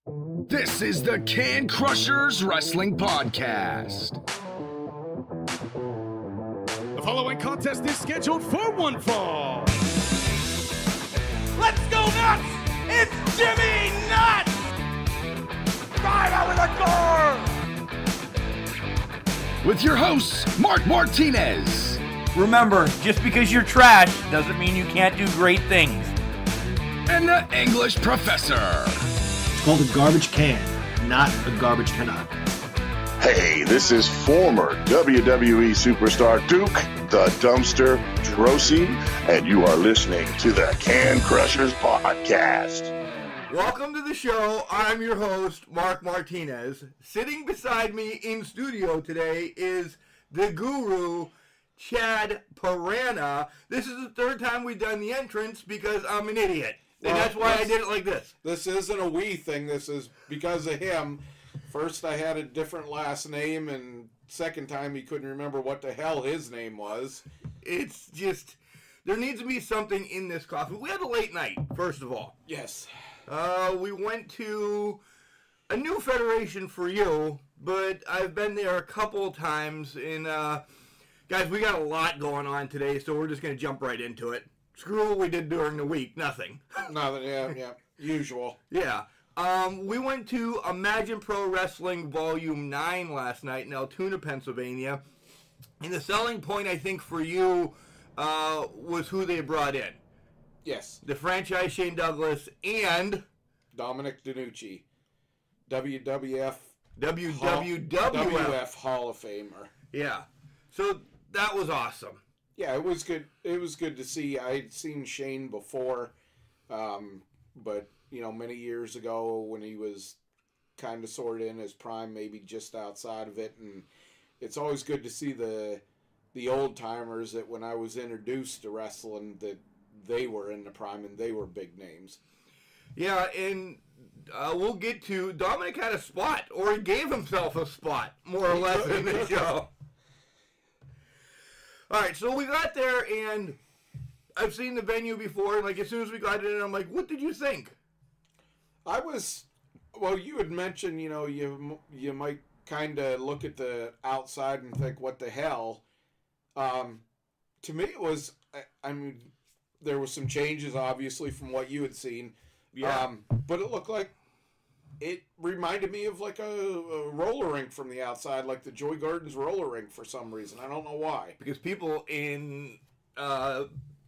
This is the Can Crushers Wrestling Podcast. The following contest is scheduled for one fall. Let's go nuts! It's Jimmy Nuts! Right out of the door! With your hosts, Mark Martinez. Remember, just because you're trash doesn't mean you can't do great things. And the English Professor. It's called a garbage can, not a garbage cannot. Hey, this is former WWE superstar Duke, the Dumpster Drosy, and you are listening to the Can Crushers Podcast. Welcome to the show. I'm your host, Mark Martinez. Sitting beside me in studio today is the guru, Chad Piranha. This is the third time we've done the entrance because I'm an idiot. And that's why I did it like this. This isn't a we thing. This is because of him. First, I had a different last name, and second time, he couldn't remember what the hell his name was. It's just, there needs to be something in this coffee. We had a late night, first of all. Yes. We went to a new federation for you, but I've been there a couple of times, and guys, we got a lot going on today, so we're just going to jump right into it. Screw what we did during the week. Nothing. Nothing, yeah. Usual. Yeah. We went to Imagine Pro Wrestling Volume 9 last night in Altoona, Pennsylvania. And the selling point, I think, for you was who they brought in. Yes. The franchise Shane Douglas and Dominic DeNucci, WWF Hall of Famer. Yeah. So that was awesome. Yeah, it was good. It was good to see. I'd seen Shane before, but many years ago when he was kind of sort of in his prime, maybe just outside of it, and it's always good to see the old timers that when I was introduced to wrestling that they were in the prime and they were big names. Yeah, and we'll get to Dominic had a spot, or he gave himself a spot, more or less, in the show. All right, so we got there, and I've seen the venue before, and as soon as we got in, I'm like, what did you think? You had mentioned, you might kind of look at the outside and think, what the hell? To me, it was, there was some changes, obviously, from what you had seen. Yeah. But it looked like, it reminded me of a roller rink from the outside, like the Joy Gardens roller rink for some reason. I don't know why. Because people in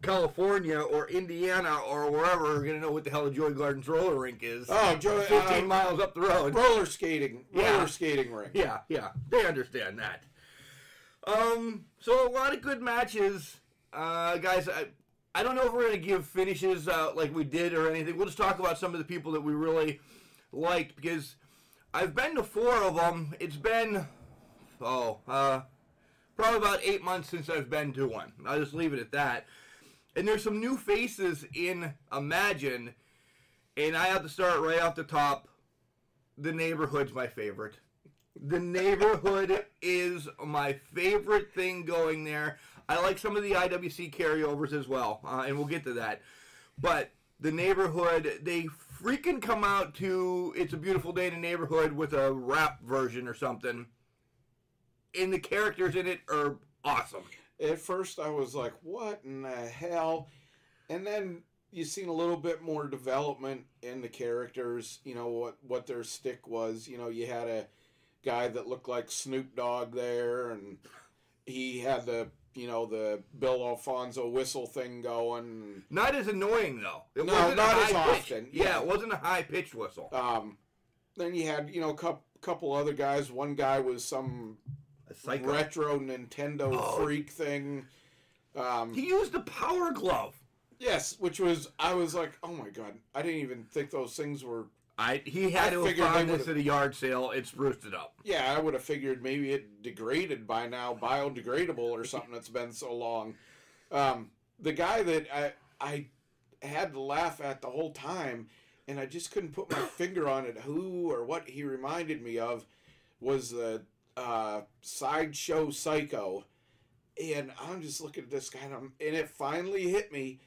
California or Indiana or wherever are going to know what the hell the Joy Gardens roller rink is. Oh, 15 miles up the road. Roller skating rink. Yeah, they understand that. So a lot of good matches. Guys, I don't know if we're going to give finishes like we did or anything. We'll just talk about some of the people that we really liked, because I've been to 4 of them. It's been, probably about 8 months since I've been to one. I'll just leave it at that. And there's some new faces in Imagine, and I have to start right off the top. The Neighborhood's my favorite. The Neighborhood is my favorite thing going there. I like some of the IWC carryovers as well, and we'll get to that. But the Neighborhood, they freaking come out to It's a Beautiful Day in the Neighborhood with a rap version or something. And the characters in it are awesome. At first I was like, what in the hell? And then you seen a little bit more development in the characters, what their stick was. You had a guy that looked like Snoop Dogg there, and he had the Bill Alfonso whistle thing going. Not as annoying, though. Not as often. Yeah, it wasn't a high-pitched whistle. Then you had, a couple other guys. One guy was some retro Nintendo freak thing. He used the Power Glove. Yes, I was like, oh my god, I didn't even think those things were... He had to have found this at a yard sale. It spruced it up. Yeah, I would have figured maybe it degraded by now, biodegradable or something that's been so long. The guy that I had to laugh at the whole time, and I just couldn't put my finger on it, who or what he reminded me of, was the Sideshow Psycho. And I'm just looking at this guy, and it finally hit me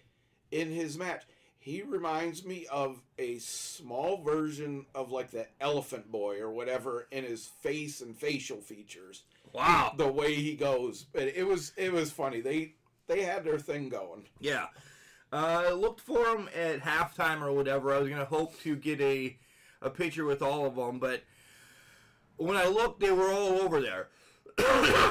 in his match. He reminds me of a small version of like the Elephant Boy or whatever in his face and facial features. Wow. The way he goes. But it was funny. They had their thing going. Yeah. I looked for them at halftime or whatever. I was going to hope to get a picture with all of them, but when I looked, they were all over there.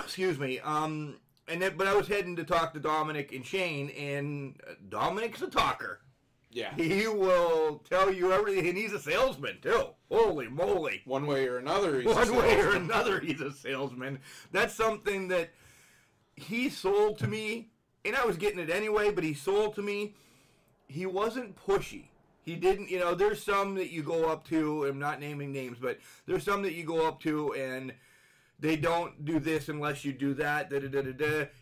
Excuse me. But I was heading to talk to Dominic and Shane, and Dominic's a talker. Yeah. He will tell you everything, and he's a salesman, too. Holy moly. One way or another, he's a One way or salesman. another, he's a salesman. That's something that he sold to me, and I was getting it anyway, but he sold to me. He wasn't pushy. He didn't, there's some that you go up to, I'm not naming names, but there's some that you go up to, and they don't do this unless you do that.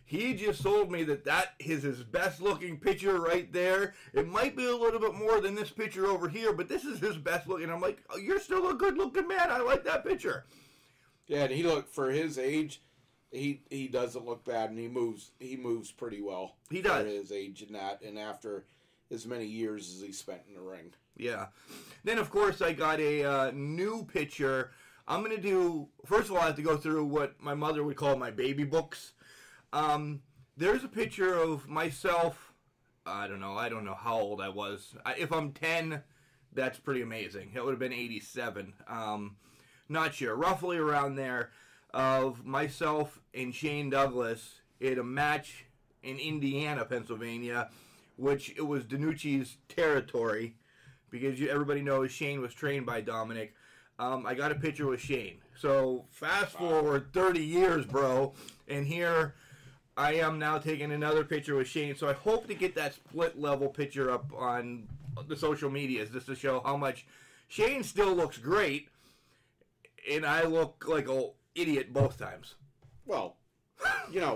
He just sold me that is his best looking picture right there. It might be a little bit more than this picture over here, but this is his best looking. I'm like, oh, you're still a good looking man. I like that picture. Yeah, and he looked, for his age, he doesn't look bad, and he moves pretty well. He does. For his age and that, and after as many years as he spent in the ring. Yeah. Then, of course, I got a new picture. I'm going to do, first of all, I have to go through what my mother would call my baby books. There's a picture of myself. I don't know how old I was. If I'm 10, that's pretty amazing. It would have been 87. Not sure. Roughly around there, of myself and Shane Douglas in a match in Indiana, Pennsylvania, which it was DiNucci's territory, because everybody knows Shane was trained by Dominic. I got a picture with Shane. So fast forward 30 years, bro, and here I am now taking another picture with Shane. So I hope to get that split level picture up on the social medias just to show how much Shane still looks great, and I look like an idiot both times. Well,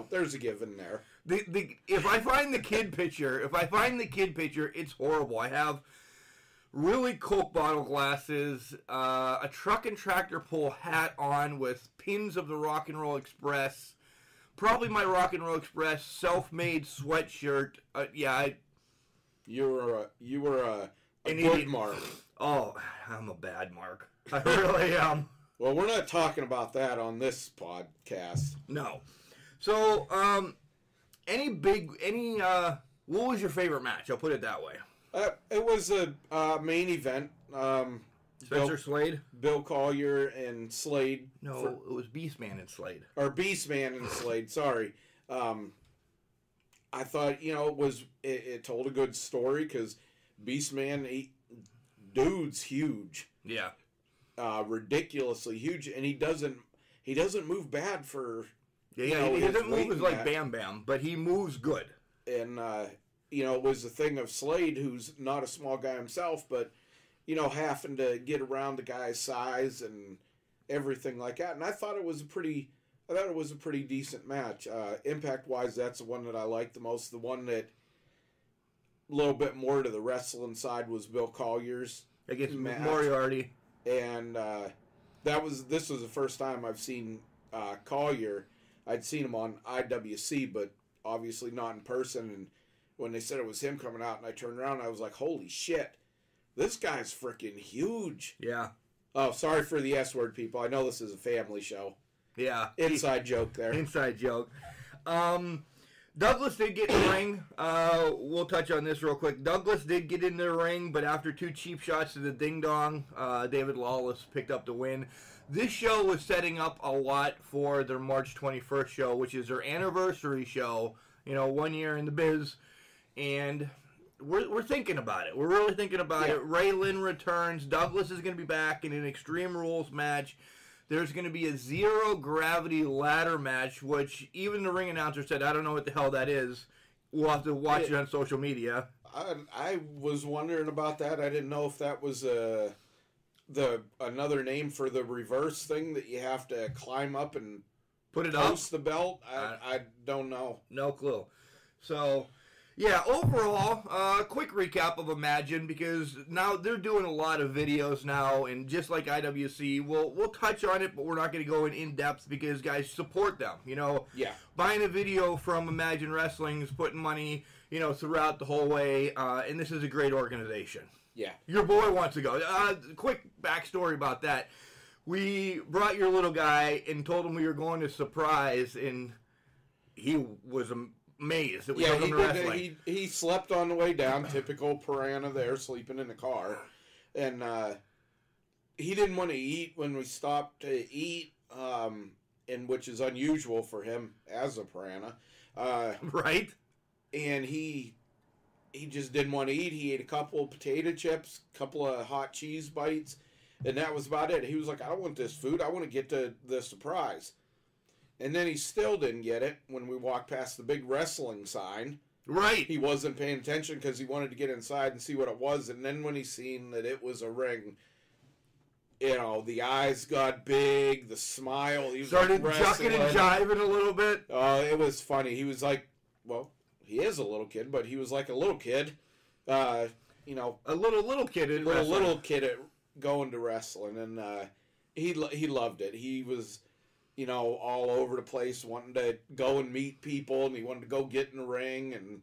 there's a given there. If I find the kid picture, it's horrible. I have really Coke bottle glasses, a truck and tractor pull hat on with pins of the Rock and Roll Express, probably my Rock and Roll Express self-made sweatshirt. You were a good idiot. mark. Oh, I'm a bad mark. I really am. Well, we're not talking about that on this podcast. No. So, what was your favorite match? I'll put it that way. It was a main event. Spencer Slade? Bill Collier and Slade. No, it was Beastman and Slade. Or Beastman and Slade, sorry. I thought, it told a good story because Beastman, dude's huge. Yeah. Ridiculously huge, and he doesn't move bad for... Yeah, he doesn't move as like Bam Bam, but he moves good. And, it was the thing of Slade, who's not a small guy himself, but, having to get around the guy's size and everything like that. And I thought it was a pretty decent match. Impact-wise, that's the one that I liked the most. The one that a little bit more to the wrestling side was Bill Collier's Against match. Moriarty. And this was the first time I've seen Collier. I'd seen him on IWC, but obviously not in person. And when they said it was him coming out, and I turned around, I was like, holy shit, this guy's freaking huge. Yeah. Oh, sorry for the S word, people. I know this is a family show. Yeah. Inside joke there. Inside joke. Douglas did get in the ring. We'll touch on this real quick. Douglas did get in the ring, but after 2 cheap shots to the ding-dong, David Lawless picked up the win. This show was setting up a lot for their March 21st show, which is their anniversary show, 1 year in the biz. And we're thinking about it. We're really thinking about it. Ray Lynn returns. Douglas is going to be back in an Extreme Rules match. There's going to be a zero-gravity ladder match, which even the ring announcer said, I don't know what the hell that is. We'll have to watch it on social media. I was wondering about that. I didn't know if that was another name for the reverse thing that you have to climb up and put it up. Post the belt. I don't know. No clue. So, Yeah, overall, quick recap of Imagine, because now they're doing a lot of videos now, and just like IWC, we'll touch on it, but we're not going to go in depth because, guys, support them. You know, Yeah. Buying a video from Imagine Wrestling is putting money, you know, throughout the whole way, and this is a great organization. Yeah. Your boy wants to go. Quick backstory about that. We brought your little guy and told him we were going to Surprise, and he was amazed that we Yeah, took him to wrestling. he slept on the way down, typical Piranha there, sleeping in the car. And he didn't want to eat when we stopped to eat, and which is unusual for him as a Piranha. Right? And he just didn't want to eat. He ate a couple of potato chips, a couple of hot cheese bites, and that was about it. He was like, I don't want this food. I want to get to the Surprise. And then he still didn't get it when we walked past the big wrestling sign. Right. He wasn't paying attention because he wanted to get inside and see what it was. And then when he seen that it was a ring, you know, the eyes got big, the smile. He was Started like jucking and jiving a little bit. It was funny. He was like, well, he is a little kid, but he was like a little kid. You know, A little kid in wrestling. little kid at going to wrestling, and he loved it. He was, you know, all over the place, wanting to go and meet people, and he wanted to go get in the ring and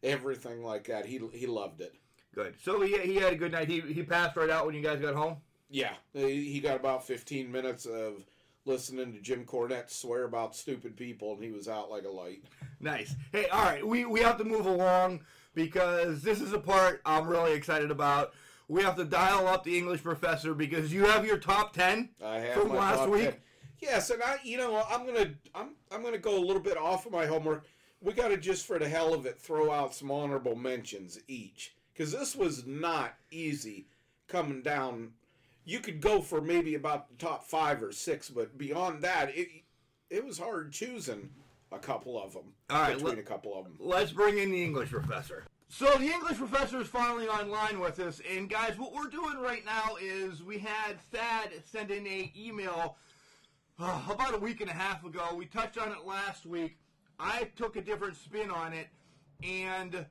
everything like that. He loved it. Good. So he had a good night. He passed right out when you guys got home? Yeah, he got about 15 minutes of listening to Jim Cornette swear about stupid people, and he was out like a light. Nice. Hey, all right, we have to move along because this is a part I'm really excited about. We have to dial up the English professor because you have your top 10 I have from my last top week. 10. Yes, and I'm gonna go a little bit off of my homework. We got to, just for the hell of it, throw out some honorable mentions each, because this was not easy coming down. You could go for maybe about the top 5 or 6, but beyond that, it was hard choosing a couple of them. All right, between a couple of them. Let's bring in the English professor. So the English professor is finally online with us, and guys, what we're doing right now is we had Thad send in an email about a week and a half ago. We touched on it last week. I took a different spin on it, and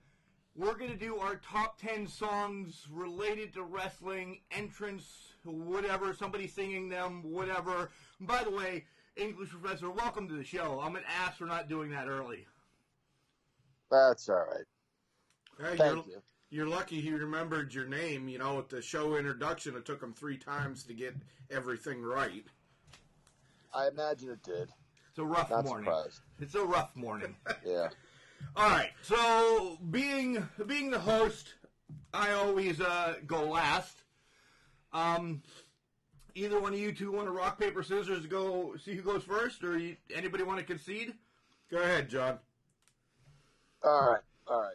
we're going to do our top 10 songs related to wrestling, entrance, whatever, somebody singing them, whatever. And by the way, English professor, welcome to the show. I'm an ass for not doing that early. That's all right. Hey, Thank you. You're lucky he remembered your name. You know, at the show introduction, it took him 3 times to get everything right. I imagine it did. It's a rough Not morning. surprised. It's a rough morning. Yeah. All right. So being the host, I always go last. Either one of you two want to rock paper scissors to go see who goes first, or anybody want to concede? Go ahead, John. All right.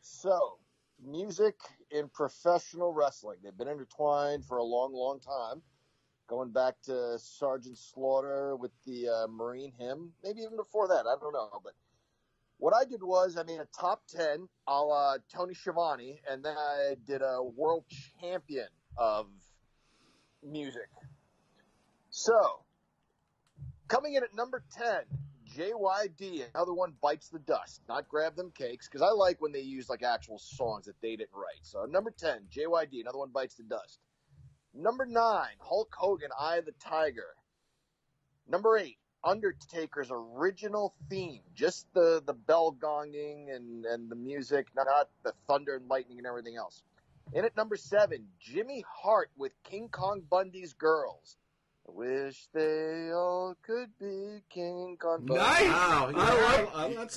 So, music in professional wrestling. They've been intertwined for a long, long time. Going back to Sergeant Slaughter with the Marine hymn. Maybe even before that. I don't know. But what I did was I made a top 10 a la Tony Schiavone, and then I did a world champion of music. So, coming in at number 10, JYD, another one bites the dust, not Grab Them Cakes, because I like when they use like actual songs that they didn't write. So number 10, JYD, another one bites the dust. Number 9, Hulk Hogan, Eye of the Tiger. Number 8, Undertaker's original theme, just the bell gonging and the music, not the thunder and lightning and everything else. In at number 7, Jimmy Hart with King Kong Bundy's Girls. I wish they all could be King Kong Bundy. Nice. Wow,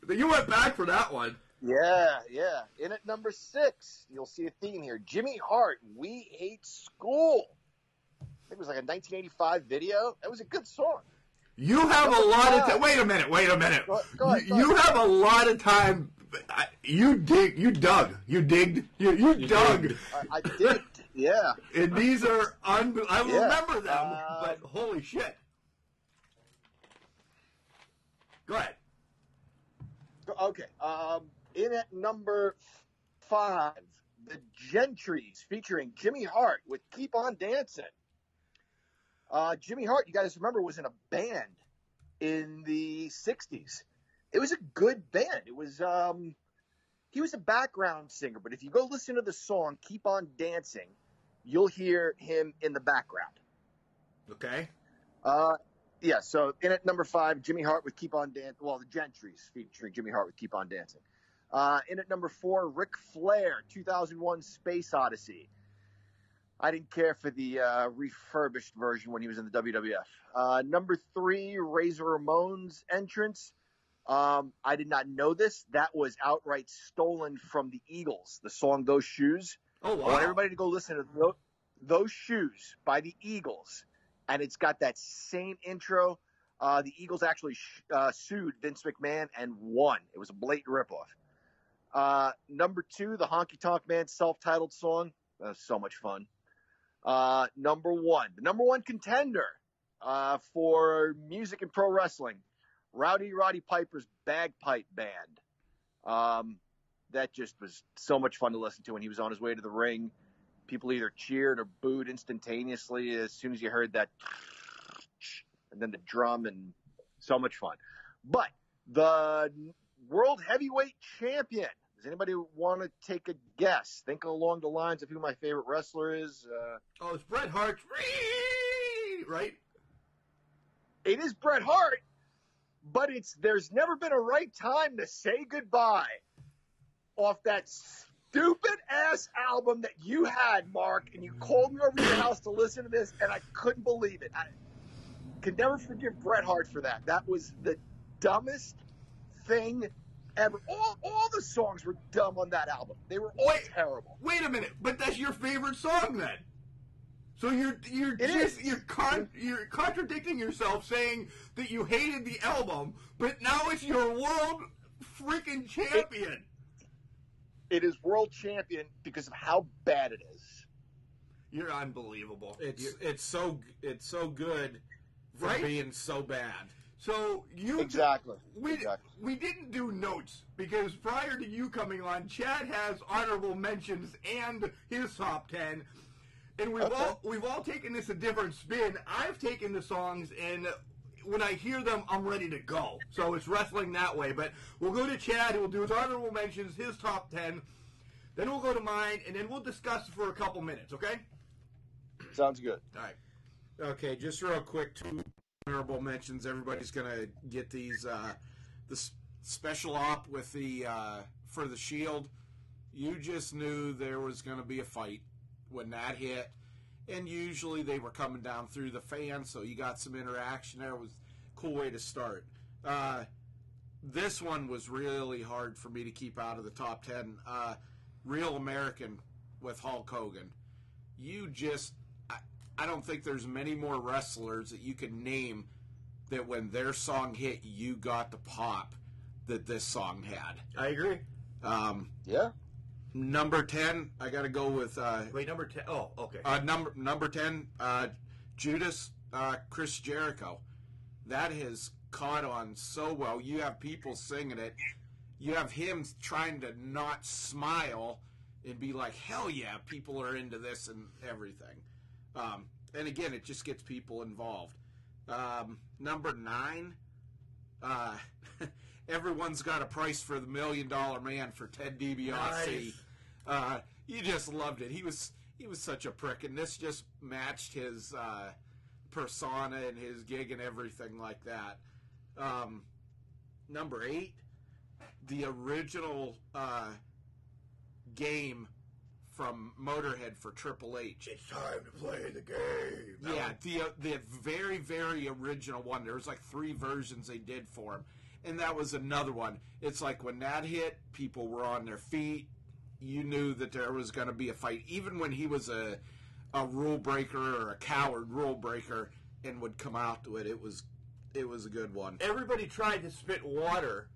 You went back for that one. Yeah. In at number 6, you'll see a theme here. Jimmy Hart, We Hate School. I think it was like a 1985 video. That was a good song. You have a lot of time. Wait a minute. Go ahead. You have a lot of time. You dug. You dug. I did. Yeah. And these are I remember them, but holy shit. Go ahead. Okay. In at number 5, the Gentrys featuring Jimmy Hart with Keep On Dancing. Jimmy Hart, you guys remember, was in a band in the 60s. It was a good band. It was he was a background singer, but if you go listen to the song "Keep on Dancing," you'll hear him in the background. Okay. Yeah. So in at number 5, Jimmy Hart with "Keep on Dancing." Well, the Gentrys featuring Jimmy Hart with "Keep on Dancing." In at number 4, Ric Flair, 2001 Space Odyssey. I didn't care for the refurbished version when he was in the WWF. Number 3, Razor Ramon's entrance. I did not know this. That was outright stolen from the Eagles, the song "Those Shoes." Oh, wow. I want everybody to go listen to Those Shoes by the Eagles, and it's got that same intro. The Eagles actually sued Vince McMahon and won. It was a blatant ripoff. Number 2, the Honky Tonk Man self-titled song. That was so much fun. Number 1, the number 1 contender for music and pro wrestling, Rowdy Roddy Piper's Bagpipe Band. That just was so much fun to listen to when he was on his way to the ring. People either cheered or booed instantaneously as soon as you heard that, and then the drum, and so much fun. But the World Heavyweight Champion, does anybody want to take a guess? Think along the lines of who my favorite wrestler is. It's Bret Hart, right? It is Bret Hart, but there's never been a right time to say goodbye off that stupid-ass album that you had, Mark, and you called me over to your house to listen to this, and I couldn't believe it. I could never forgive Bret Hart for that. That was the dumbest thing ever. All the songs were dumb on that album. They were all terrible. Wait a minute, but that's your favorite song then? So you're contradicting yourself, saying that you hated the album, but now it's your world freaking champion. It is world champion because of how bad it is. You're unbelievable. It's so good for right? being so bad. So exactly. We didn't do notes because prior to you coming on, Chad has honorable mentions and his top 10, and we've all taken this a different spin. I've taken the songs, and when I hear them, I'm ready to go. So it's wrestling that way. But we'll go to Chad, who will do his honorable mentions, his top 10. Then we'll go to mine, and then we'll discuss for a couple minutes. Okay? Sounds good. All right. Okay, just real quick, 2 honorable mentions. Everybody's gonna get these. The special op with the for the Shield. You just knew there was gonna be a fight when that hit, and usually they were coming down through the fans, so you got some interaction there. It was a cool way to start. This one was really hard for me to keep out of the top 10. Real American with Hulk Hogan. I don't think there's many more wrestlers that you can name that when their song hit, you got the pop that this song had. I agree. Yeah. Number 10, I got to go with... Wait, number 10. Oh, okay. Number 10, Judas, Chris Jericho. That has caught on so well. You have people singing it. You have him trying to not smile and be like, hell yeah, people are into this and everything. And again, it just gets people involved. Number 9, everyone's got a price for the $1 Million Man for Ted DiBiase. Nice. You just loved it. He was such a prick, and this just matched his persona and his gig and everything like that. Number 8, the original game from Motorhead for Triple H. It's time to play the game. Yeah, the very, very original one. There was like 3 versions they did for him. And that was another one. It's like when that hit, people were on their feet. You knew that there was going to be a fight. Even when he was a rule breaker or a coward rule breaker and would come out to it, it was a good one. Everybody tried to spit water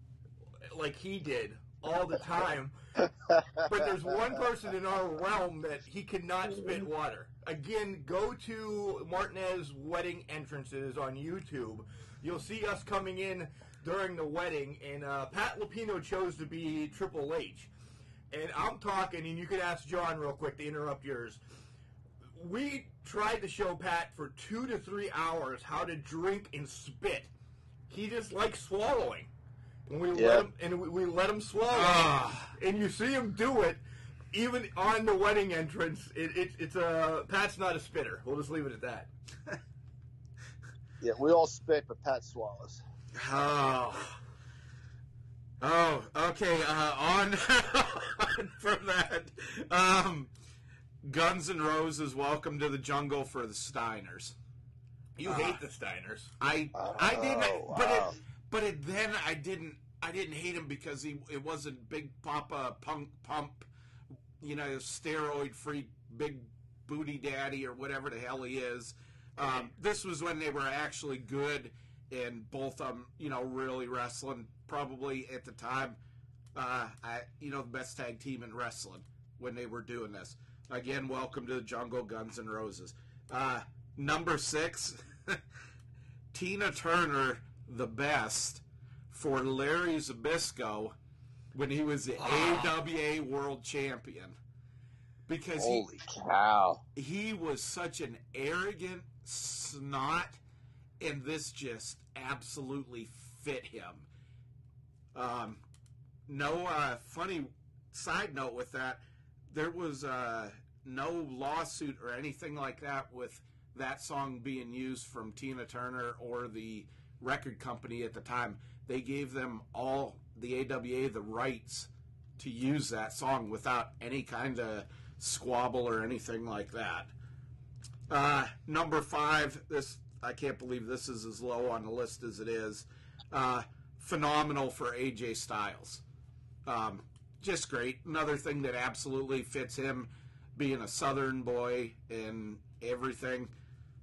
like he did all the time. But there's one person in our realm that he cannot spit water. Again, go to Martinez wedding entrances on YouTube. You'll see us coming in during the wedding, and Pat Lupino chose to be Triple H. And I'm talking, and you could ask John real quick to interrupt yours. We tried to show Pat for 2 to 3 hours how to drink and spit. He just likes swallowing. When we let him swallow, and you see him do it, even on the wedding entrance. It's a Pat's not a spitter. We'll just leave it at that. Yeah, we all spit, but Pat swallows. Okay. On from that. Guns N' Roses, Welcome to the Jungle for the Steiners. You hate the Steiners. I didn't, then I didn't hate him because it wasn't Big Papa Pump, steroid free Big Booty Daddy or whatever the hell he is. This was when they were actually good, and both of them, really wrestling. Probably at the time, the best tag team in wrestling when they were doing this. Again, Welcome to the Jungle, Guns N' Roses. Number 6, Tina Turner, The Best, for Larry Zbyszko when he was the AWA World Champion. Because holy cow, he was such an arrogant snot, and this just absolutely fit him. Funny side note with that, there was no lawsuit or anything like that with that song being used from Tina Turner or the record company at the time. They gave them all, the AWA, the rights to use that song without any kind of squabble or anything like that. Number 5, this, I can't believe this is as low on the list as it is. Phenomenal for AJ Styles. Just great. Another thing that absolutely fits him, being a Southern boy and everything.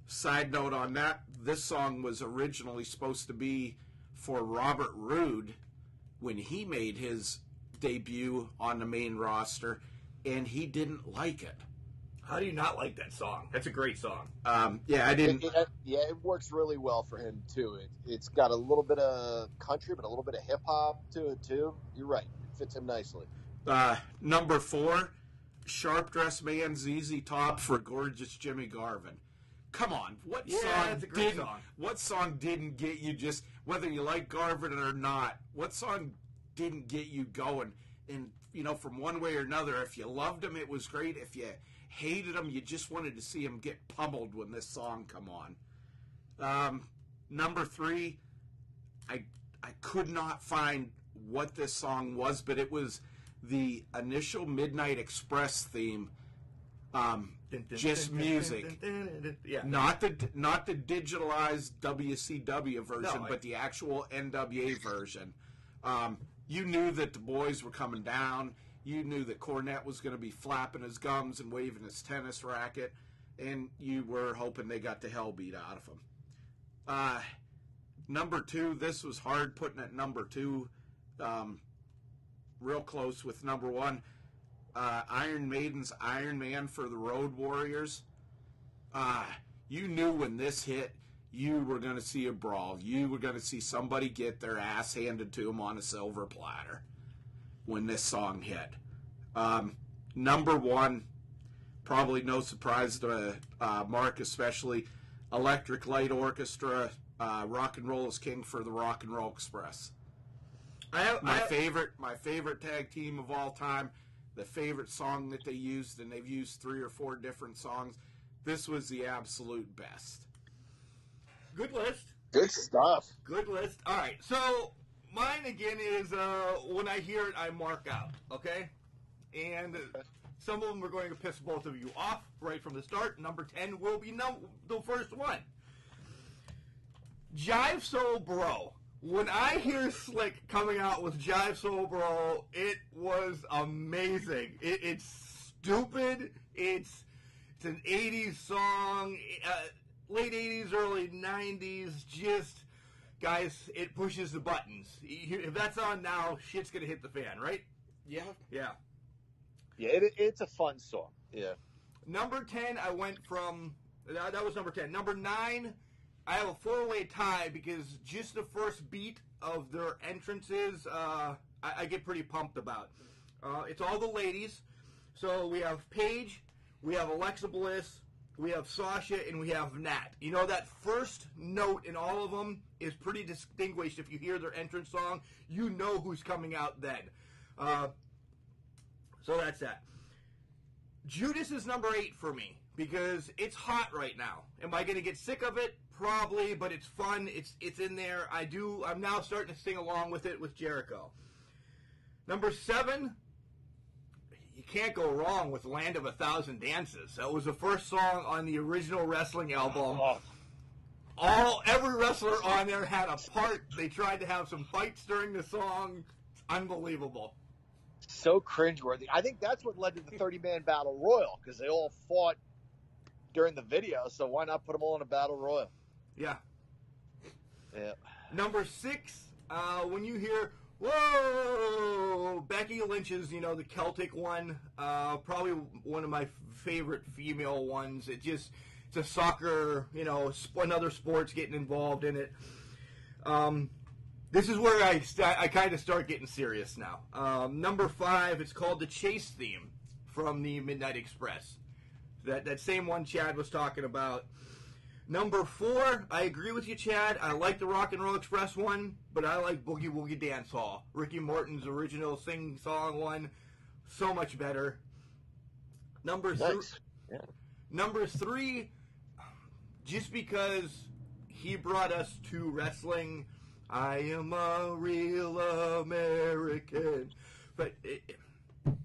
Side note on that, this song was originally supposed to be for Robert Roode when he made his debut on the main roster, and he didn't like it. How do you not like that song? That's a great song. I didn't. It works really well for him too. It's got a little bit of country, but a little bit of hip hop to it too. You're right. It fits him nicely. Number 4, Sharp Dressed Man, ZZ Top for Gorgeous Jimmy Garvin. Come on, what song didn't get you, just whether you like Garvin or not? What song didn't get you going? And from one way or another, if you loved him, it was great. If you hated him, you just wanted to see him get pummeled when this song come on. Number 3, I could not find what this song was, but it was the initial Midnight Express theme. Just music, not the digitalized WCW version, but the actual NWA version. You knew that the boys were coming down. You knew that Cornette was going to be flapping his gums and waving his tennis racket, and you were hoping they got the hell beat out of him. Number 2, this was hard putting at number 2, real close with number 1. Iron Maiden's Iron Man for the Road Warriors. You knew when this hit, you were going to see a brawl. You were going to see somebody get their ass handed to them on a silver platter when this song hit. Number 1, probably no surprise to Mark especially, Electric Light Orchestra, Rock and Roll is King for the Rock and Roll Express. My favorite tag team of all time. The favorite song that they used, and they've used 3 or 4 different songs. This was the absolute best. Good list. Good stuff. Good list. All right, so mine again is when I hear it, I mark out, okay? And some of them are going to piss both of you off right from the start. Number 10 will be the first one. Jive Soul Bro. When I hear Slick coming out with Jive Soul Bro, it was amazing. It's stupid. It's an 80s song, late 80s, early 90s. Just, guys, it pushes the buttons. If that's on now, shit's going to hit the fan, right? Yeah. Yeah. Yeah, it's a fun song. Yeah. Number 10, I went from, that was number 10. Number 9, I have a 4-way tie because just the first beat of their entrances, I get pretty pumped about. It's all the ladies. So we have Paige, we have Alexa Bliss, we have Sasha, and we have Nat. You know, that first note in all of them is pretty distinguished. If you hear their entrance song, you know who's coming out then. So that's that. Judas is number 8 for me because it's hot right now. Am I going to get sick of it? Probably, but it's fun. It's in there. I'm now starting to sing along with it with Jericho. Number 7, you can't go wrong with Land of a Thousand Dances. That was the first song on the original wrestling album. Every wrestler on there had a part. They tried to have some fights during the song. It's unbelievable. So cringeworthy. I think that's what led to the 30-man battle royal, because they all fought during the video, so why not put them all in a battle royal? Yeah. Yeah. Number 6, when you hear, whoa, Becky Lynch's, the Celtic one, probably one of my favorite female ones. It's a soccer, another sports getting involved in it. This is where I kind of start getting serious now. Number 5, it's called the Chase theme from the Midnight Express. That same one Chad was talking about. Number 4, I agree with you, Chad. I like the Rock and Roll Express one, but I like Boogie Woogie Dance Hall. Ricky Morton's original sing-song one, so much better. Number 3, just because he brought us to wrestling, I am a real American. But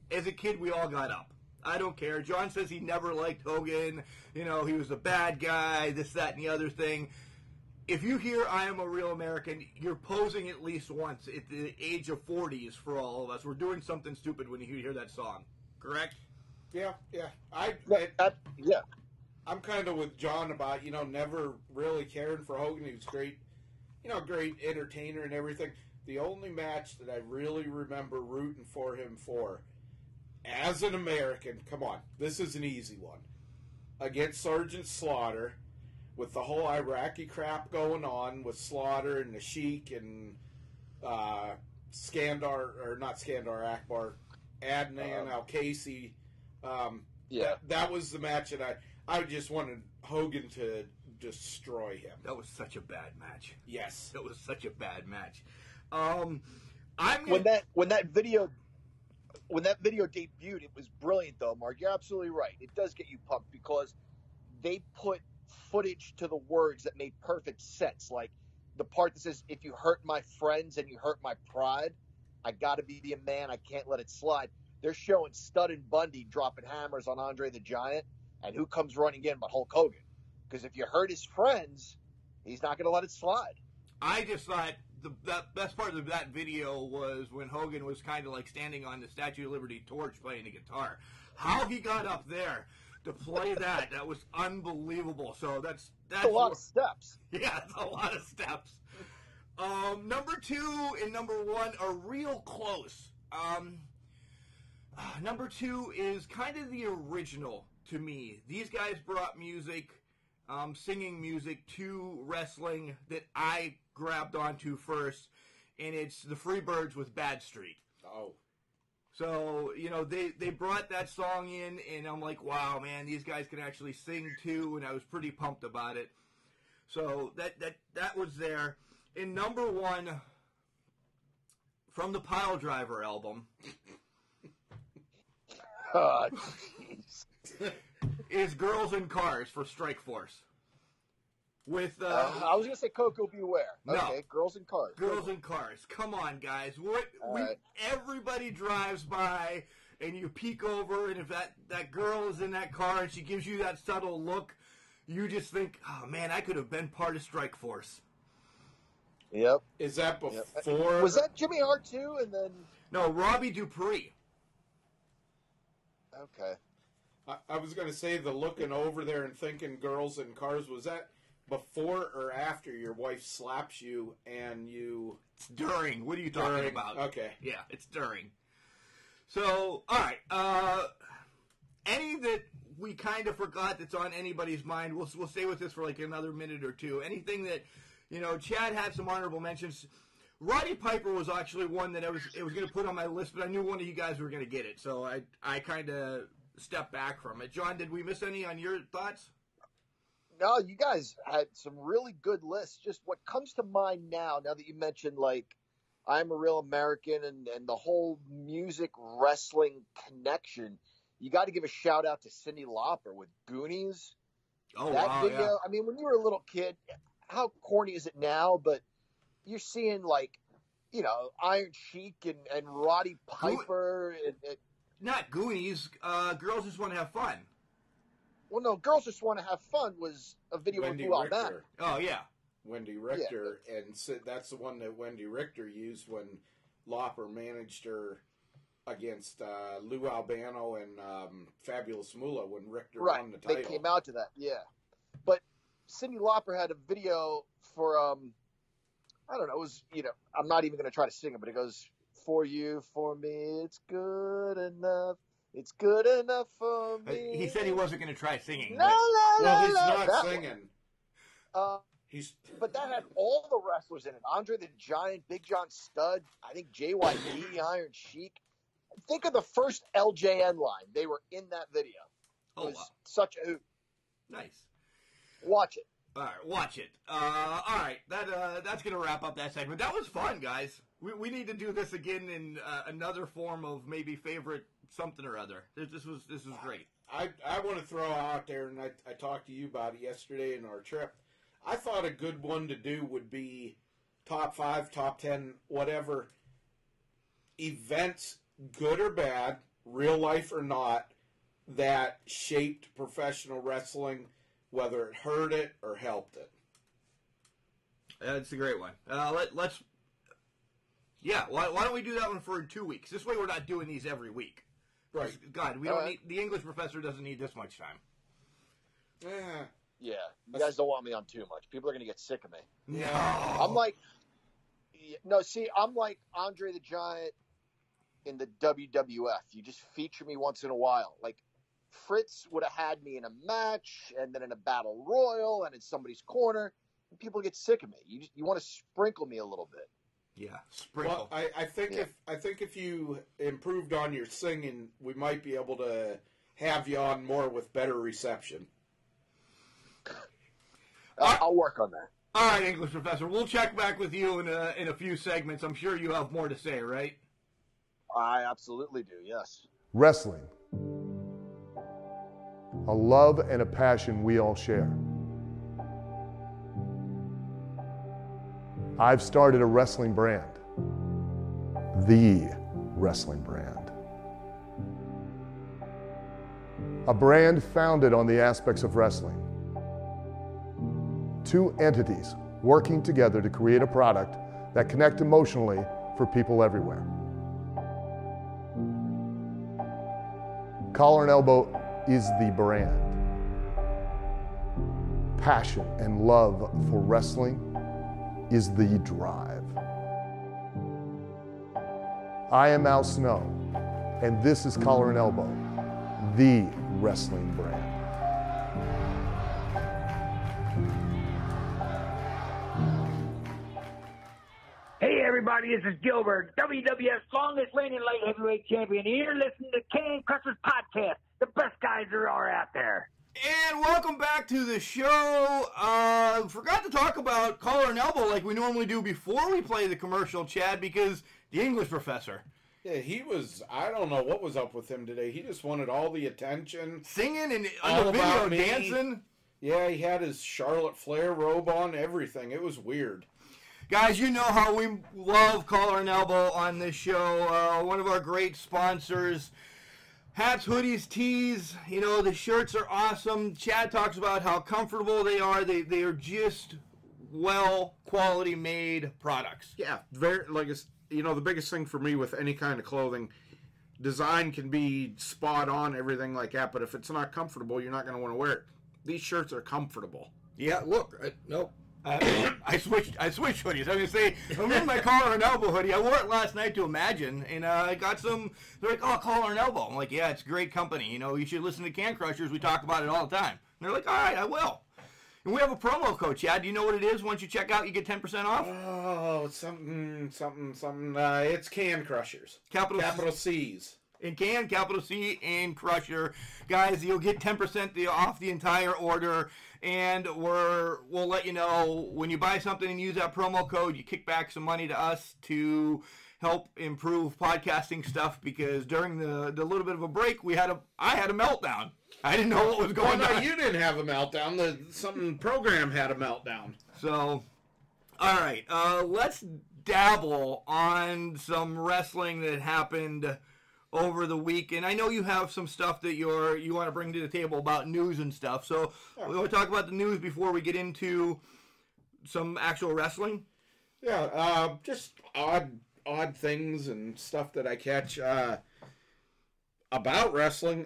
as a kid, we all got up. I don't care. John says he never liked Hogan. He was a bad guy, this, that, and the other thing. If you hear I am a real American, you're posing at least once at the age of 40s for all of us. We're doing something stupid when you hear that song. Correct? Yeah. I'm kind of with John about, never really caring for Hogan. He was great, great entertainer and everything. The only match that I really remember rooting for him for, as an American, come on, this is an easy one, against Sergeant Slaughter, with the whole Iraqi crap going on with Slaughter and the Sheik and Akbar, Adnan Al-Kaisi. That was the match that I just wanted Hogan to destroy him. That was such a bad match. Yes. That was such a bad match. When that video debuted, it was brilliant, though, Mark. You're absolutely right. It does get you pumped because they put footage to the words that made perfect sense. Like the part that says, if you hurt my friends and you hurt my pride, I got to be a man. I can't let it slide. They're showing Stud and Bundy dropping hammers on Andre the Giant, and who comes running in but Hulk Hogan? Because if you hurt his friends, he's not going to let it slide. I just thought the best part of that video was when Hogan was kind of like standing on the Statue of Liberty torch playing the guitar. How he got up there to play that was unbelievable. So that's a lot of steps. Yeah, it's a lot of steps. Number 2 and number 1 are real close. Number 2 is kind of the original to me. These guys brought music, singing music to wrestling that I grabbed onto first, and it's the Freebirds with Bad Street. Oh. So, they brought that song in, and I'm like, wow, man, these guys can actually sing too, and I was pretty pumped about it. So that was there. And number 1, from the Pile Driver album, oh, jeez. is Girls in Cars for Strike Force. With I was gonna say Coco Beware. No. Okay, Girls in Cars. Girls in Cars. Come on, guys. Everybody drives by, and you peek over, and if that girl is in that car and she gives you that subtle look, you just think, oh man, I could have been part of Strike Force. Yep. Is that before? Was that Jimmy Hart too? And then no, Robbie Dupree. Okay. I was going to say the looking over there and thinking Girls in Cars, was that before or after your wife slaps you and you... It's during. What are you talking about? Okay. Yeah, it's during. So, all right. Any that we kind of forgot that's on anybody's mind, we'll stay with this for like another minute or two. Anything that, Chad had some honorable mentions. Roddy Piper was actually one that I was going to put on my list, but I knew one of you guys were going to get it, so I kind of stepped back from it. John, did we miss any on your thoughts? No, you guys had some really good lists. Just what comes to mind now that you mentioned, like, I'm a Real American and the whole music wrestling connection, you got to give a shout out to Cyndi Lauper with Goonies. Oh, that wow, video, yeah. I mean, when you were a little kid, how corny is it now? But you're seeing, like, you know, Iron Sheik and Roddy Piper. Not Goonies. Girls Just Want to Have Fun. Well, no, Girls Just Want to Have Fun was a video Wendy with Lou Albano. Richter. Oh, yeah. Wendy Richter, and so that's the one that Wendy Richter used when Lauper managed her against Lou Albano and Fabulous Moolah when Richter won the title. They came out to that, yeah. But Cyndi Lauper had a video for, I don't know, it was, you know, I'm not even going to try to sing it, but it goes, for you, for me, it's good enough. It's good enough for me. He said he wasn't going to try singing. Well, he's not singing. But that had all the wrestlers in it. Andre the Giant, Big John Studd, I think JYD, Iron Sheik. Think of the first LJN line. They were in that video. It was such a hoot. Nice. Watch it. All right, watch it. All right, that's going to wrap up that segment. That was fun, guys. We need to do this again in another form of maybe favorite something or other. This was great. I want to throw out there, and I talked to you about it yesterday in our trip. I thought a good one to do would be top 5, top 10, whatever, events, good or bad, real life or not, that shaped professional wrestling, whether it hurt it or helped it. That's a great one. Let's. Yeah, why don't we do that one for 2 weeks? This way we're not doing these every week. Right. God, we don't need, the English professor doesn't need this much time. Yeah, you guys don't want me on too much. People are going to get sick of me. No. I'm like Andre the Giant in the WWF. You just feature me once in a while. Like, Fritz would have had me in a match and then in a battle royal and in somebody's corner. And people get sick of me. You want to sprinkle me a little bit. Yeah, sprinkle. Well, I think if you improved on your singing, we might be able to have you on more with better reception. I'll work on that. All right, English professor. We'll check back with you in a few segments. I'm sure you have more to say, right? I absolutely do, yes. Wrestling. A love and a passion we all share. I've started a wrestling brand. The wrestling brand. A brand founded on the aspects of wrestling. Two entities working together to create a product that connect emotionally for people everywhere. Collar and Elbow is the brand. Passion and love for wrestling is the drive. I am Al Snow, and this is Collar and Elbow, the wrestling brand. Hey everybody, this is Gilbert, WWF's longest reigning light heavyweight champion. And you're listening to Can Crushers Podcast, the best guys there are out there. And welcome back to the show. Forgot to talk about Collar and Elbow like we normally do before we play the commercial, Chad, because the English professor. Yeah, he was, I don't know what was up with him today. He just wanted all the attention. Singing and all on the about video me. dancing. Yeah, he had his Charlotte Flair robe on, everything. It was weird. Guys, you know how we love Collar and Elbow on this show. One of our great sponsors. Hats, hoodies, tees, you know, the shirts are awesome. Chad talks about how comfortable they are. They are just well quality made products. Yeah, very, like, you know, the biggest thing for me with any kind of clothing, design can be spot on, everything like that, but if it's not comfortable, you're not going to want to wear it. These shirts are comfortable. Yeah, look, nope. I switched hoodies. I was going to say, I'm in my Collar and Elbow hoodie. I wore it last night to Imagine, and I got some, they're like, oh, Collar and Elbow. I'm like, yeah, it's a great company. You know, you should listen to Can Crushers. We talk about it all the time. And they're like, all right, I will. And we have a promo code, Chad. Do you know what it is? Once you check out, you get 10% off? Oh, something. It's Can Crushers. Capital C's. In Can, capital C, and Crusher. Guys, you'll get 10% off the entire order. And we'll let you know when you buy something and use that promo code, you kick back some money to us to help improve podcasting stuff, because during the little bit of a break I had a meltdown. I didn't know what was going on. You didn't have a meltdown. Some program had a meltdown. So, all right, let's dabble on some wrestling that happened over the week. And I know you have some stuff that you want to bring to the table about news and stuff. So we want to talk about the news before we get into some actual wrestling. Yeah, just odd things and stuff that I catch about wrestling.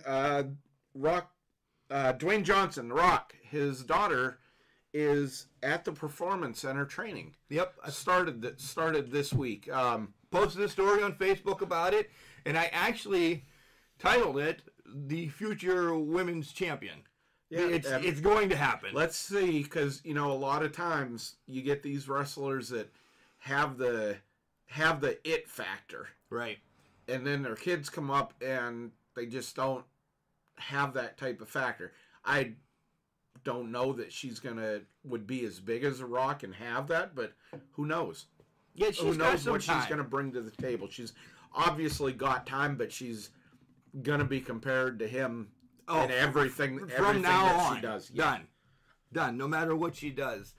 Dwayne Johnson, The Rock, his daughter is at the Performance Center training. Yep, I started this week. Posted a story on Facebook about it, and I actually titled it "The Future Women's Champion." Yeah, it's going to happen. Let's see, because a lot of times you get these wrestlers that have the it factor, right? And then their kids come up and they just don't have that type of factor. I don't know that she's would be as big as The Rock and have that, but who knows? Yeah, who knows what she's gonna bring to the table? She's obviously got time, but she's gonna be compared to him in everything from now that on. She does. Yeah. Done. No matter what she does.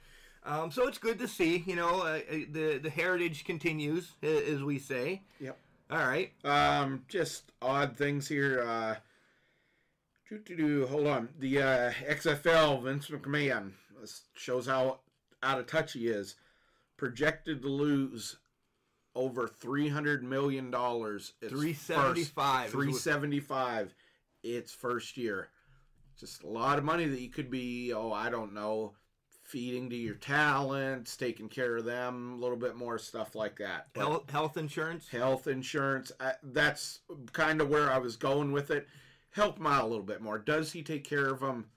So it's good to see. The heritage continues, as we say. Yep. All right. Just odd things here. Hold on. The XFL, Vince McMahon, shows how out of touch he is. Projected to lose over $300 million. $375. $375. Its first year. Just a lot of money that you could be, I don't know, feeding to your talents, taking care of them, a little bit more stuff like that. Health insurance? Health insurance. That's kind of where I was going with it. Help him out a little bit more. Does he take care of them,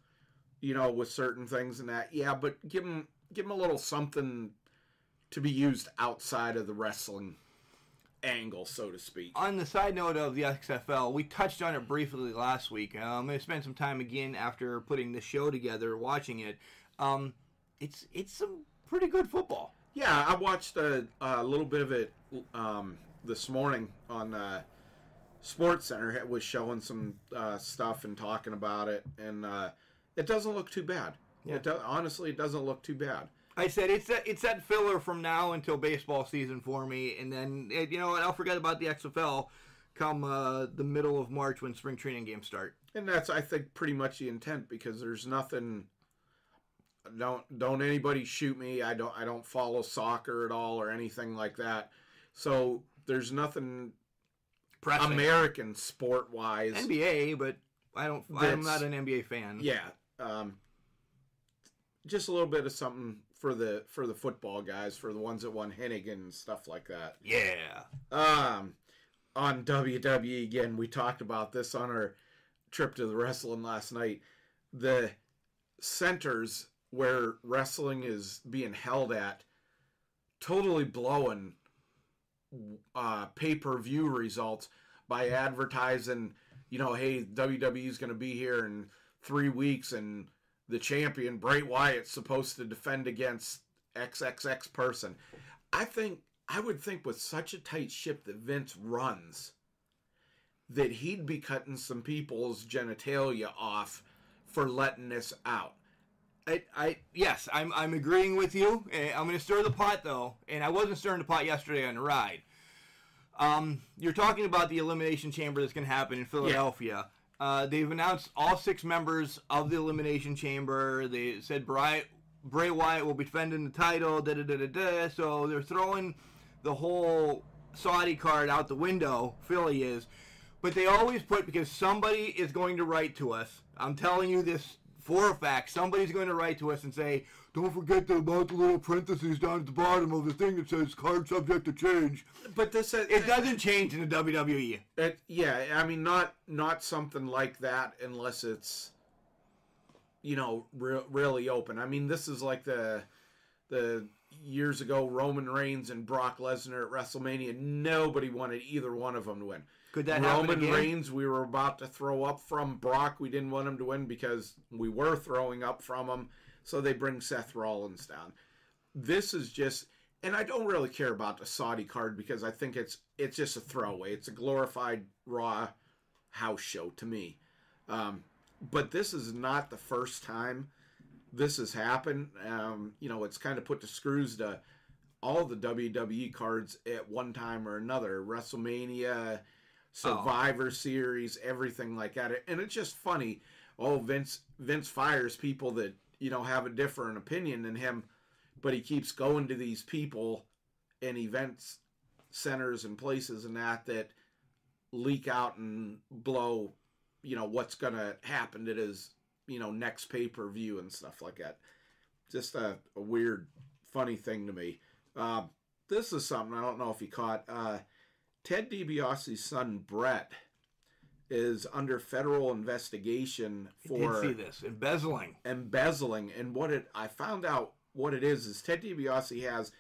with certain things and that? Yeah, but give him a little something to be used outside of the wrestling angle, so to speak. On the side note of the XFL, we touched on it briefly last week. I'm going to spend some time again after putting the show together, watching it. It's some pretty good football. Yeah, I watched a little bit of it this morning on Sports Center. It was showing some stuff and talking about it, and it doesn't look too bad. Yeah. Honestly, it doesn't look too bad. I said it's that filler from now until baseball season for me, and then I'll forget about the XFL come the middle of March when spring training games start. And that's, I think, pretty much the intent, because there's nothing. Don't anybody shoot me. I don't follow soccer at all or anything like that. So there's nothing pressing. American sport wise. NBA, but I'm not an NBA fan. Yeah. Just a little bit of something for the football guys, for the ones that won Hennigan and stuff like that. Yeah. On WWE again, we talked about this on our trip to the wrestling last night. The centers where wrestling is being held at totally blowing pay-per-view results by advertising, hey, WWE is going to be here in 3 weeks and the champion, Bray Wyatt's supposed to defend against XXX person. I would think with such a tight ship that Vince runs, that he'd be cutting some people's genitalia off for letting this out. Yes, I'm agreeing with you. I'm going to stir the pot, though, and I wasn't stirring the pot yesterday on the ride. You're talking about the Elimination Chamber that's going to happen in Philadelphia. Yeah. They've announced all 6 members of the Elimination Chamber. They said Bray Wyatt will be defending the title, so they're throwing the whole Saudi card out the window, Philly is. But they always put, because somebody is going to write to us, I'm telling you this for a fact, somebody's going to write to us and say, don't forget about the little parentheses down at the bottom of the thing that says card subject to change. But it doesn't change in the WWE. Not something like that unless it's, really open. This is like the years ago Roman Reigns and Brock Lesnar at WrestleMania. Nobody wanted either one of them to win. Could that happen again? Roman Reigns, we were about to throw up from. Brock, we didn't want him to win because we were throwing up from him. So they bring Seth Rollins down. This is just, and I don't really care about the Saudi card because I think it's just a throwaway. It's a glorified Raw house show to me. But this is not the first time this has happened. It's kind of put the screws to all the WWE cards at one time or another. WrestleMania, Survivor Series, everything like that. And it's just funny. Oh, Vince fires people that, have a different opinion than him, but he keeps going to these people and events centers and places and that leak out and blow, what's going to happen to his, next pay-per-view and stuff like that. Just a weird, funny thing to me. This is something I don't know if you caught. Ted DiBiase's son, Brett, is under federal investigation for... I did see this. Embezzling. And I found out what it is Ted DiBiase has,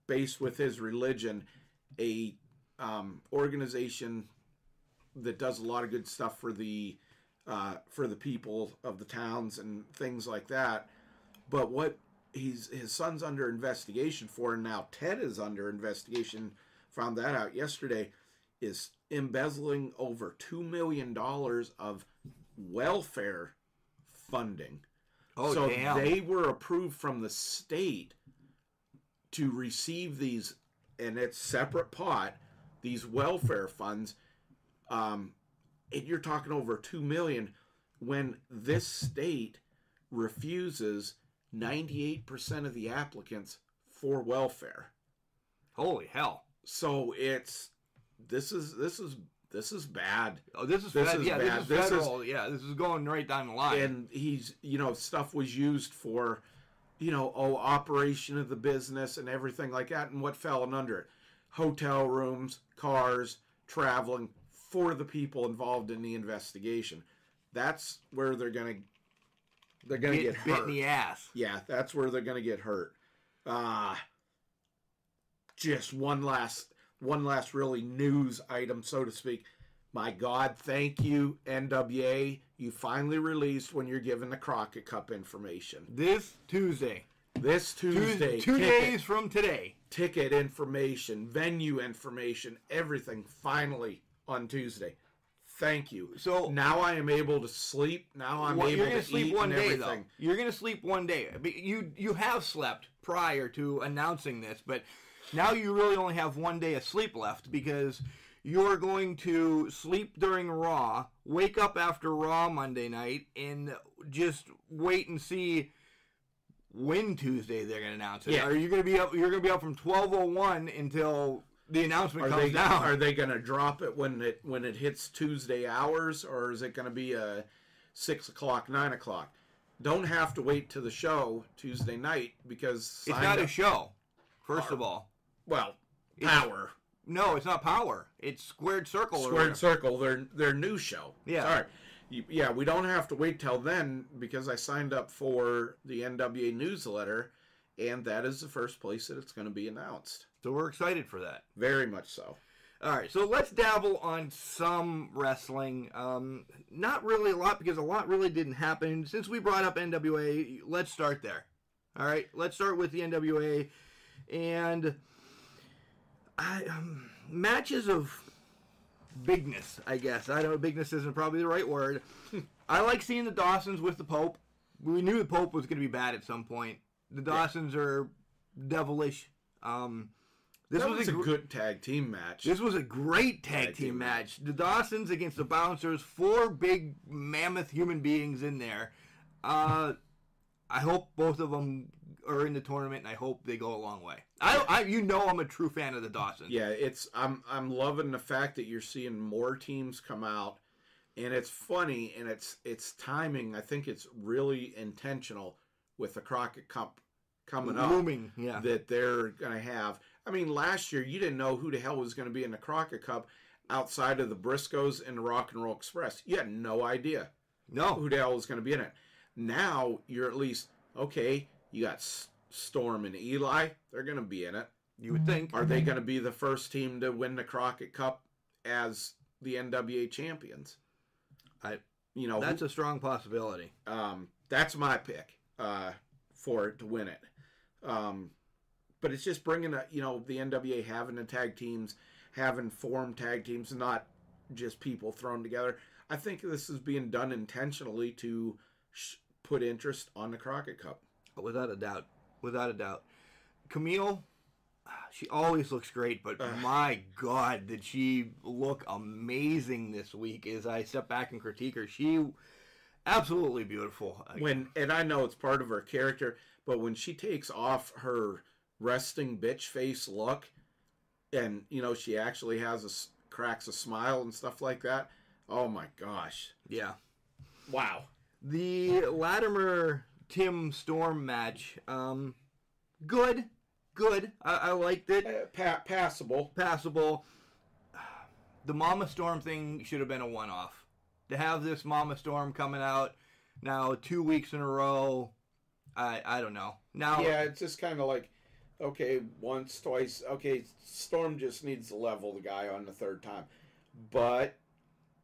based with his religion, a organization that does a lot of good stuff for the people of the towns and things like that. But what his son's under investigation for, and now Ted is under investigation, found that out yesterday, is embezzling over $2 million of welfare funding. Oh, so damn. They were approved from the state to receive these, and it's separate pot, these welfare funds. And you're talking over $2 million when this state refuses 98% of the applicants for welfare. Holy hell. So this is bad. Oh, this is bad. Yeah, bad. This is federal. This is going right down the line. And he's, stuff was used for, operation of the business and everything like that. And what fell under it? Hotel rooms, cars, traveling for the people involved in the investigation. That's where they're going to get hurt. Bit in the ass. Yeah, that's where they're going to get hurt. Just one last really news item, so to speak. My God, thank you, NWA. You finally released when you're given the Crockett Cup information. This Tuesday. Two days from today. Ticket information, venue information, everything finally on Tuesday. Thank you. So now I am able to sleep. Now I'm able you're gonna to sleep eat one and day, everything. though. You're going to sleep one day. You have slept prior to announcing this, but now you really only have one day of sleep left because you're going to sleep during Raw, wake up after Raw Monday night, and just wait and see when Tuesday they're going to announce it. Yeah. Are you going to be up? You're going to be up from 12:01 until the announcement comes down. Are they going to drop it when it hits Tuesday hours, or is it going to be a 6 o'clock, 9 o'clock? Don't have to wait to the show Tuesday night because it's not a show. First of all, well, Power. No, it's not Power. It's Squared Circle. Squared Circle, their new show. Yeah. Sorry. Yeah, we don't have to wait till then because I signed up for the NWA newsletter, and that is the first place that it's going to be announced. So we're excited for that. Very much so. All right, so let's dabble on some wrestling. Not really a lot because a lot really didn't happen. Since we brought up NWA, let's start there. All right, let's start with the NWA. And matches of bigness, I guess. I know bigness isn't probably the right word. I like seeing the Dawsons with the Pope. We knew the Pope was going to be bad at some point. The Dawsons are devilish. This was a good tag team match. This was a great tag team match. The Dawsons against the Bouncers, 4 big mammoth human beings in there. I hope both of them are in the tournament, and I hope they go a long way. I'm a true fan of the Dawsons. Yeah, I'm loving the fact that you're seeing more teams come out, and it's funny and it's timing. I think it's really intentional with the Crockett Cup coming up. Looming, yeah. That they're going to have. I mean, last year you didn't know who the hell was going to be in the Crockett Cup outside of the Briscoes and the Rock and Roll Express. You had no idea. No. Who the hell was going to be in it. Now you're at least, okay, you got Storm and Eli. They're going to be in it. You would think. Are they going to be the first team to win the Crockett Cup as the NWA champions? That's a strong possibility. That's my pick. for it to win it. But it's just bringing the NWA having the tag teams, having formed tag teams, not just people thrown together. I think this is being done intentionally to put interest on the Crockett Cup. Without a doubt. Without a doubt. Camille, she always looks great, but my God, did she look amazing this week as I step back and critique her. She absolutely beautiful. And I know it's part of her character, but when she takes off her resting bitch face look and, she actually cracks a smile and stuff like that, oh my gosh. Yeah. Wow. The Latimer-Tim Storm match, good. I liked it. Passable. The Mama Storm thing should have been a one-off. To have this Mama Storm coming out now 2 weeks in a row, I don't know. Now, yeah, it's just kind of like, okay, once, twice. Okay, Storm just needs to level the guy on the third time. But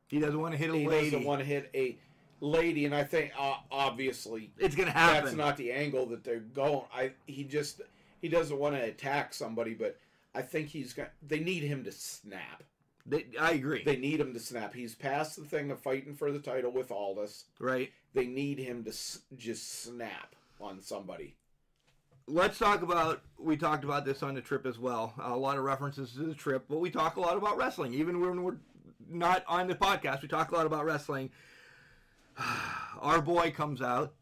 he doesn't want to hit a lady. He doesn't want to hit a lady, and I think, obviously, it's going to happen. That's not the angle that they're going. He doesn't want to attack somebody, but I think they need him to snap. I agree. They need him to snap. He's past the thing of fighting for the title with Aldis. Right. They need him to just snap on somebody. Let's talk about, we talked about this on the trip as well. A lot of references to the trip, but we talk a lot about wrestling. Even when we're not on the podcast, we talk a lot about wrestling. Our boy comes out,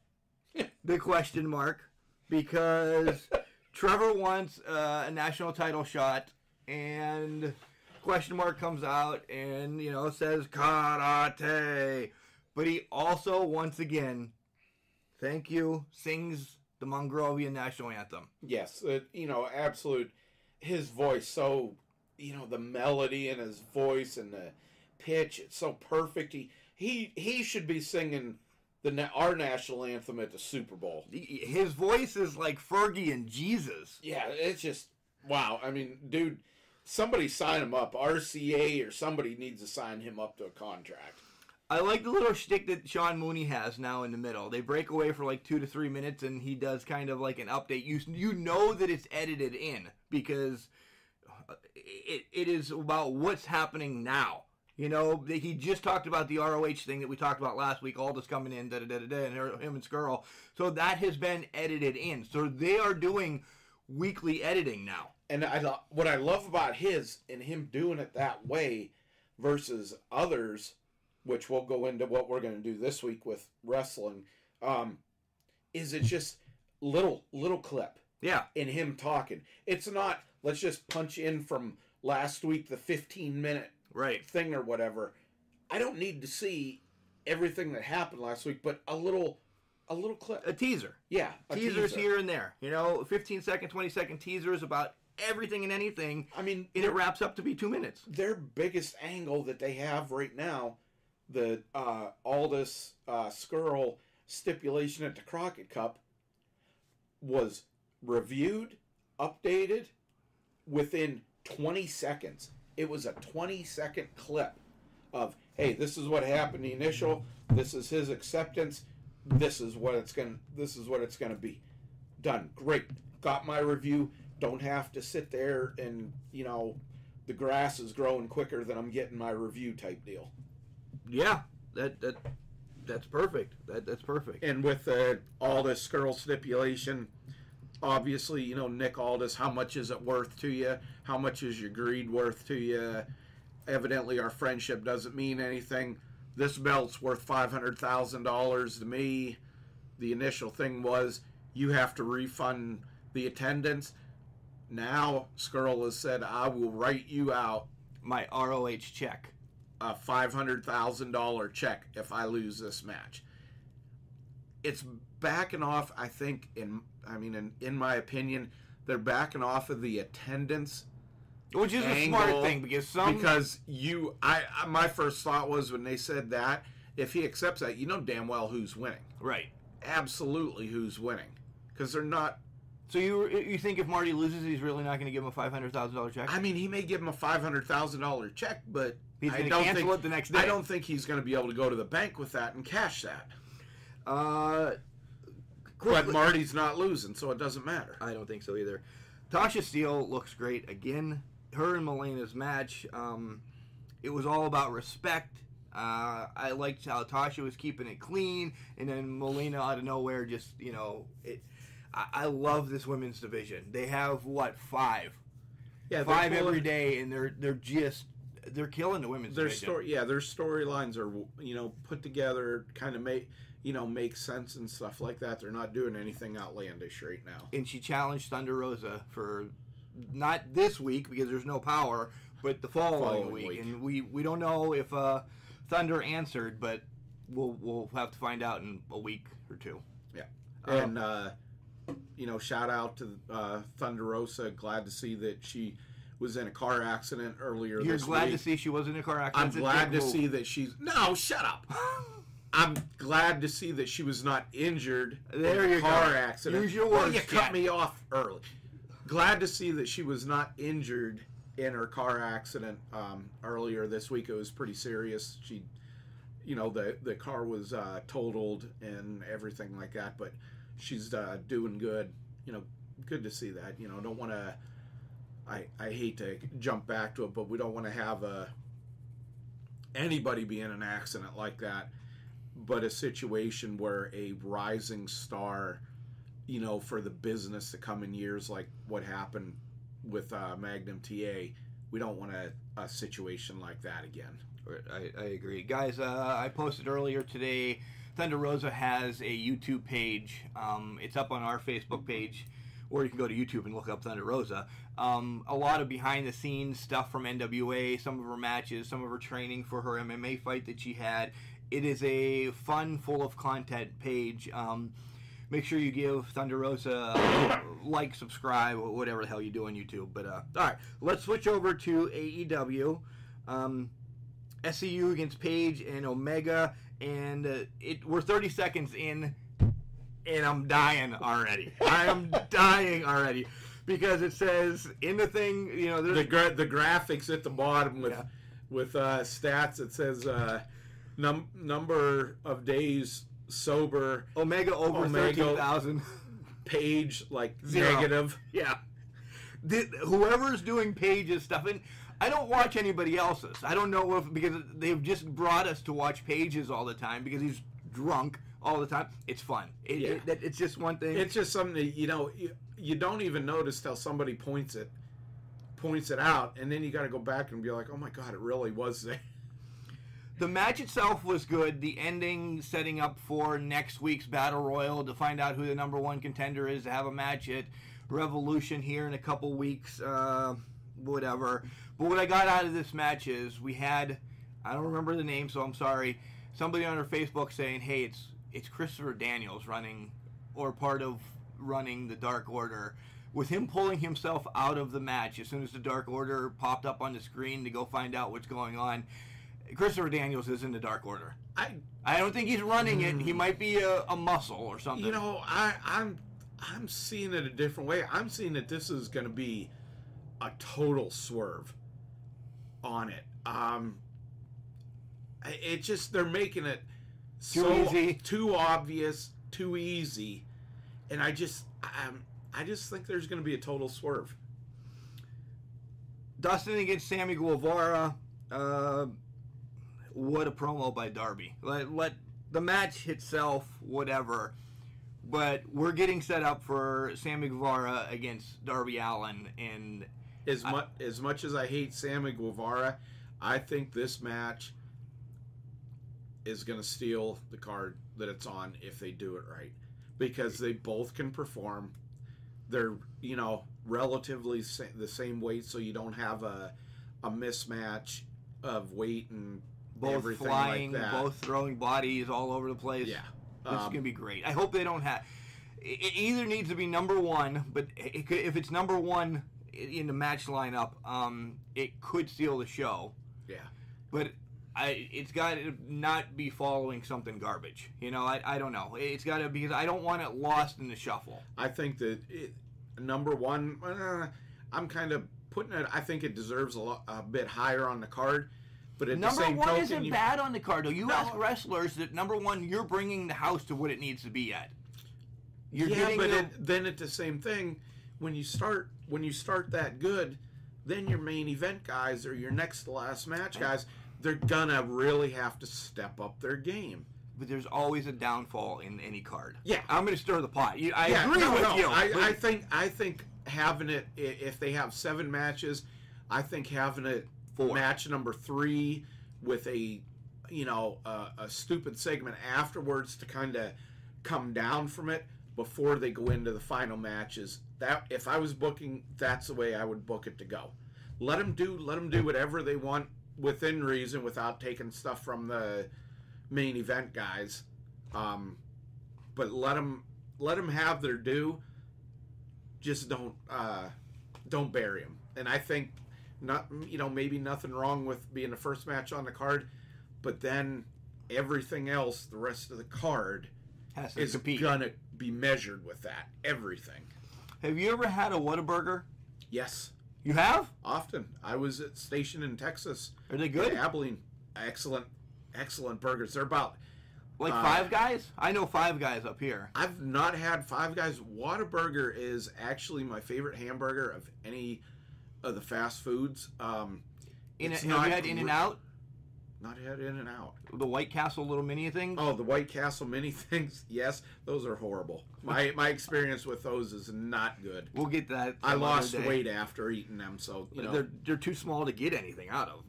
the question mark, because Trevor wants a national title shot, and question mark comes out and, says karate. But he also, once again, thank you, sings the Mongrovian national anthem. Yes, absolute. His voice, so, the melody in his voice and the pitch, it's so perfect. He should be singing our national anthem at the Super Bowl. His voice is like Fergie and Jesus. Yeah, it's just, wow. I mean, dude, somebody sign him up. RCA or somebody needs to sign him up to a contract. I like the little shtick that Sean Mooney has now in the middle. They break away for like 2 to 3 minutes, and he does kind of like an update. You know that it's edited in because it is about what's happening now. He just talked about the ROH thing that we talked about last week, Aldis coming in, and him and Skrull. So that has been edited in. So they are doing weekly editing now. And what I love about him doing it that way versus others, which we'll go into what we're going to do this week with wrestling, is it's just little clip. Yeah. In him talking. It's not, let's just punch in from last week, the 15-minute thing or whatever. I don't need to see everything that happened last week, but a little clip. A teaser. Yeah. Teasers here and there. 15-second, 20-second teasers about everything and anything. I mean, and it wraps up to be 2 minutes. Their biggest angle that they have right now, the Aldis Skrull stipulation at the Crockett Cup, was reviewed, updated within 20 seconds. It was a 20-second clip of, hey, this is what happened the initial, this is his acceptance, this is what it's gonna be. Done. Great. Got my review. Don't have to sit there and, the grass is growing quicker than I'm getting my review type deal. Yeah, that's perfect. That's perfect. And with Aldis Skrull stipulation, obviously, Nick Aldis, how much is it worth to you? How much is your greed worth to you? Evidently, our friendship doesn't mean anything. This belt's worth $500,000 to me. The initial thing was, you have to refund the attendance. Now, Skrull has said, I will write you out my ROH check. A $500,000 check if I lose this match. It's backing off, I think, in my opinion, they're backing off of the attendance. Which is a smart thing, because my first thought was when they said that, if he accepts that, damn well who's winning. Right. Absolutely who's winning. Because they're not. So you think if Marty loses, he's really not going to give him a $500,000 check? He may give him a $500,000 check, but he's going to cancel it the next day. I don't think he's going to be able to go to the bank with that and cash that. But Marty's not losing, so it doesn't matter. I don't think so either. Tasha Steele looks great again. Her and Melena's match, it was all about respect. I liked how Tasha was keeping it clean, and then Melena out of nowhere just, I love this women's division. They have, 5? Yeah, 5 every day, and they're killing the women's division. Their storylines are, put together, kind of make sense and stuff like that. They're not doing anything outlandish right now. And she challenged Thunder Rosa for not this week because there's no power, but the following week. And we don't know if Thunder answered, but we'll have to find out in a week or two. Yeah. And shout out to Thunder Rosa. Glad to see that she was in a car accident earlier this week. You're glad to see she was in a car accident? I'm glad to see that she's... No, shut up! I'm glad to see that she was not injured in a car accident. Use your words, well, you cut me off early. Glad to see that she was not injured in her car accident earlier this week. It was pretty serious. She, the car was totaled and everything like that, but she's doing good. Good to see that. Don't want to... I hate to jump back to it, but we don't want to have anybody be in an accident like that. But a situation where a rising star, for the business to come in years like what happened with Magnum TA, we don't want a situation like that again. I agree. Guys, I posted earlier today, Thunder Rosa has a YouTube page. It's up on our Facebook page, or you can go to YouTube and look up Thunder Rosa. A lot of behind-the-scenes stuff from NWA, some of her matches, some of her training for her MMA fight that she had. It is a fun, full of content page. Make sure you give Thunder Rosa a like, subscribe, whatever the hell you do on YouTube. But all right, let's switch over to AEW. SCU against Paige and Omega, and we're 30 seconds in, and I'm dying already. I am dying already because it says in the thing, the graphics at the bottom with stats. It says. Number of days sober. Omega over 13,000. Paige Zero. Negative. Yeah. Whoever's doing Paige's stuff, and I don't watch anybody else's. I don't know because they've just brought us to watch Paige's all the time because he's drunk all the time. It's fun. It's just one thing. It's just something that, you don't even notice till somebody points it out, and then you got to go back and be like, oh my God, it really was there. The match itself was good. The ending setting up for next week's Battle Royal to find out who the number one contender is, to have a match at Revolution here in a couple weeks, whatever. But what I got out of this match is we had, I don't remember the name, so I'm sorry, somebody on our Facebook saying, hey, it's Christopher Daniels running, or part of running the Dark Order. With him pulling himself out of the match as soon as the Dark Order popped up on the screen to go find out what's going on, Christopher Daniels is in the Dark Order. I don't think he's running it. He might be a muscle or something. I'm seeing it a different way. I'm seeing that this is going to be a total swerve on it. It just, they're making it too easy, too obvious, too easy, and I just think there's going to be a total swerve. Dustin against Sammy Guevara. What a promo by Darby. Let the match itself, whatever, but we're getting set up for Sammy Guevara against Darby Allin. And as much as I hate Sammy Guevara, I think this match is going to steal the card that it's on if they do it right, because they both can perform. They're relatively the same weight, so you don't have a mismatch of weight and both everything flying, like that. Both throwing bodies all over the place. Yeah. This is going to be great. I hope they don't have... It either needs to be number one, but if it's number one in the match lineup, it could steal the show. Yeah. But it's got to not be following something garbage. I don't know. It's got to, because I don't want it lost in the shuffle. I think that number one, I'm kind of putting it, I think it deserves a bit higher on the card. But at number the same one token, isn't bad on the card, though. You ask wrestlers that number one, you're bringing the house to what it needs to be at. then at the same thing, when you start that good, then your main event guys or your next to last match guys, they're gonna really have to step up their game. But there's always a downfall in any card. Yeah, I'm going to stir the pot. I agree with you. I think having it, if they have 7 matches, I think having it 4. Match number 3 with a stupid segment afterwards to kind of come down from it before they go into the final matches. That if I was booking, that's the way I would book it to go. Let them do whatever they want within reason without taking stuff from the main event guys, but let them have their due. Just don't bury them. And I think maybe nothing wrong with being the first match on the card, but then everything else, the rest of the card, is gonna be measured with that. Everything. Have you ever had a Whataburger? Yes. You have? Often. I was stationed in Texas. Are they good? Abilene. Excellent burgers. They're about like Five Guys. I know Five Guys up here. I've not had Five Guys. Whataburger is actually my favorite hamburger of any of the fast foods. Have you had In-N-Out? Not had In-N-Out. The White Castle little mini things? Oh, the White Castle mini things. Yes, those are horrible. My experience with those is not good. We'll get that. I lost weight after eating them, so they're too small to get anything out of.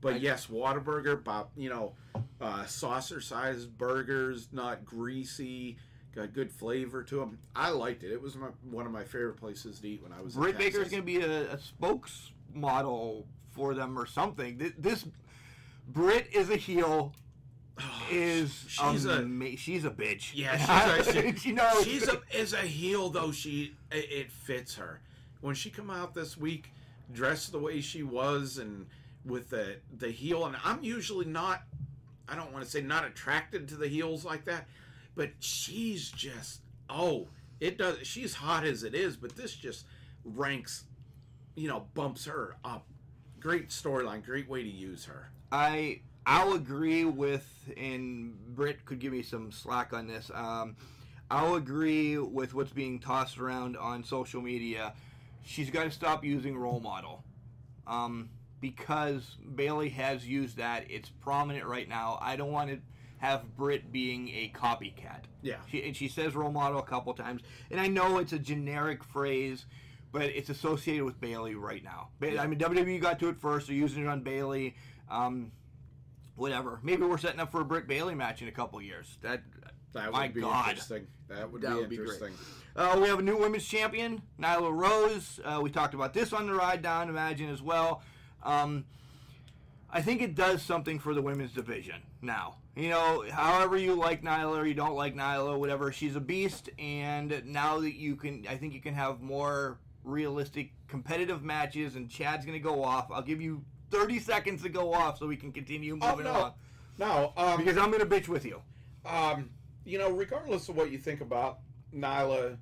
But yes, Whataburger, about saucer-sized burgers, not greasy, got good flavor to them. I liked it. It was one of my favorite places to eat when I was in Texas. Britt Baker's going to be a spokesmodel for them or something. This Britt is a heel. She's a bitch. Yeah, she's a heel though. It fits her. When she come out this week, dressed the way she was and with the heel, and I'm usually not, I don't want to say not attracted to the heels like that, but she's just she's hot as it is, but this just ranks, bumps her up. Great storyline, great way to use her. I'll agree with, and Britt could give me some slack on this. I'll agree with what's being tossed around on social media. She's got to stop using role model. Because Bayley has used that. It's prominent right now. I don't want to have Britt being a copycat. Yeah. She says role model a couple times. And I know it's a generic phrase, but it's associated with Bayley right now. I mean, WWE got to it first. They're using it on Bayley. Whatever. Maybe we're setting up for a Britt Bayley match in a couple years. That would be interesting. That would be interesting. We have a new women's champion, Nyla Rose. We talked about this on the ride down, Imagine, as well. I think it does something for the women's division now. However you like Nyla or you don't like Nyla, whatever, she's a beast, and now that I think you can have more realistic competitive matches, and Chad's going to go off. I'll give you 30 seconds to go off so we can continue moving on. No, because I'm going to bitch with you. Regardless of what you think about Nyla,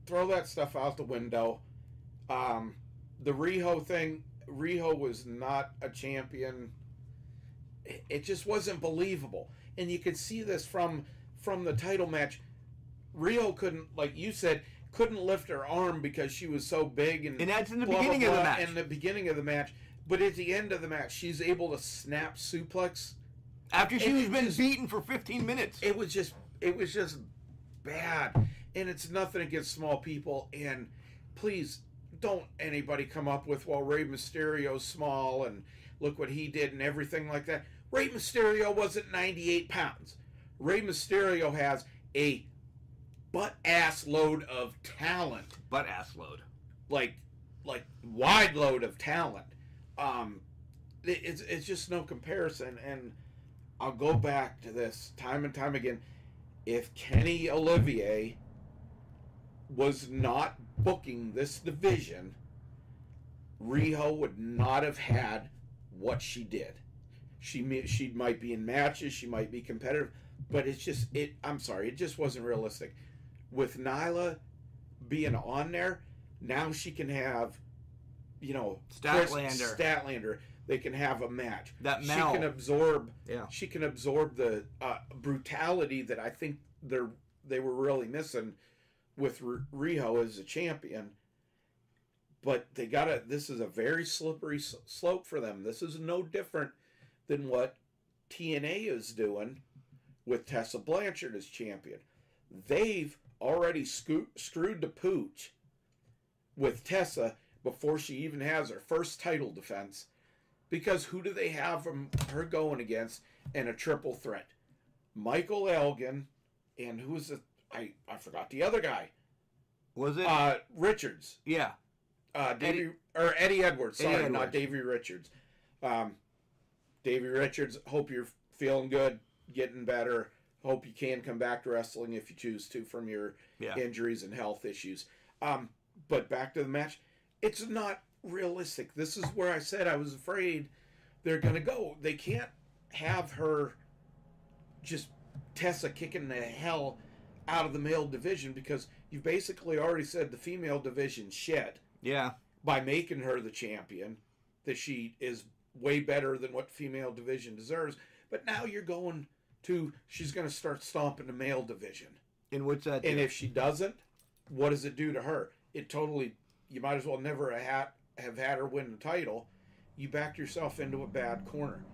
throw that stuff out the window. The Riho thing, Riho was not a champion. It just wasn't believable. And you could see this from the title match. Riho couldn't, like you said, couldn't lift her arm because she was so big. And that's in the beginning of the match. In the beginning of the match. But at the end of the match, she's able to snap suplex. After she's been beaten for 15 minutes. It was just bad. And it's nothing against small people. And please, don't anybody come up with, well, Rey Mysterio's small and look what he did and everything like that. Rey Mysterio wasn't 98 pounds. Rey Mysterio has a butt-ass load of talent. Butt-ass load. Like wide load of talent. It's just no comparison. And I'll go back to this time and time again. If Kenny Olivier was not booking this division, Riho would not have had what she did. She might be in matches, she might be competitive, but I'm sorry, it just wasn't realistic. With Nyla being on there, now she can have, Statlander. They can have a match. She can absorb the brutality that I think they were really missing with Riho as a champion. But this is a very slippery slope for them. This is no different than what TNA is doing with Tessa Blanchard as champion. They've already screwed the pooch with Tessa before she even has her first title defense. Because who do they have from her going against in a triple threat? Michael Elgin, and who's I forgot the other guy. Was it? Richards. Yeah. Eddie Edwards. Sorry, Edwards. Not Davey Richards. Davey Richards, hope you're feeling good, getting better. Hope you can come back to wrestling if you choose to from your injuries and health issues. But back to the match. It's not realistic. This is where I said I was afraid they're going to go. They can't have her just Tessa kicking the hell out of the male division because you've basically already said the female division shit. Yeah. By making her the champion, that she is way better than what female division deserves. But now you're going to, she's going to start stomping the male division. And what's that? And if she doesn't, what does it do to her? It totally, you might as well never have had her win the title. You backed yourself into a bad corner.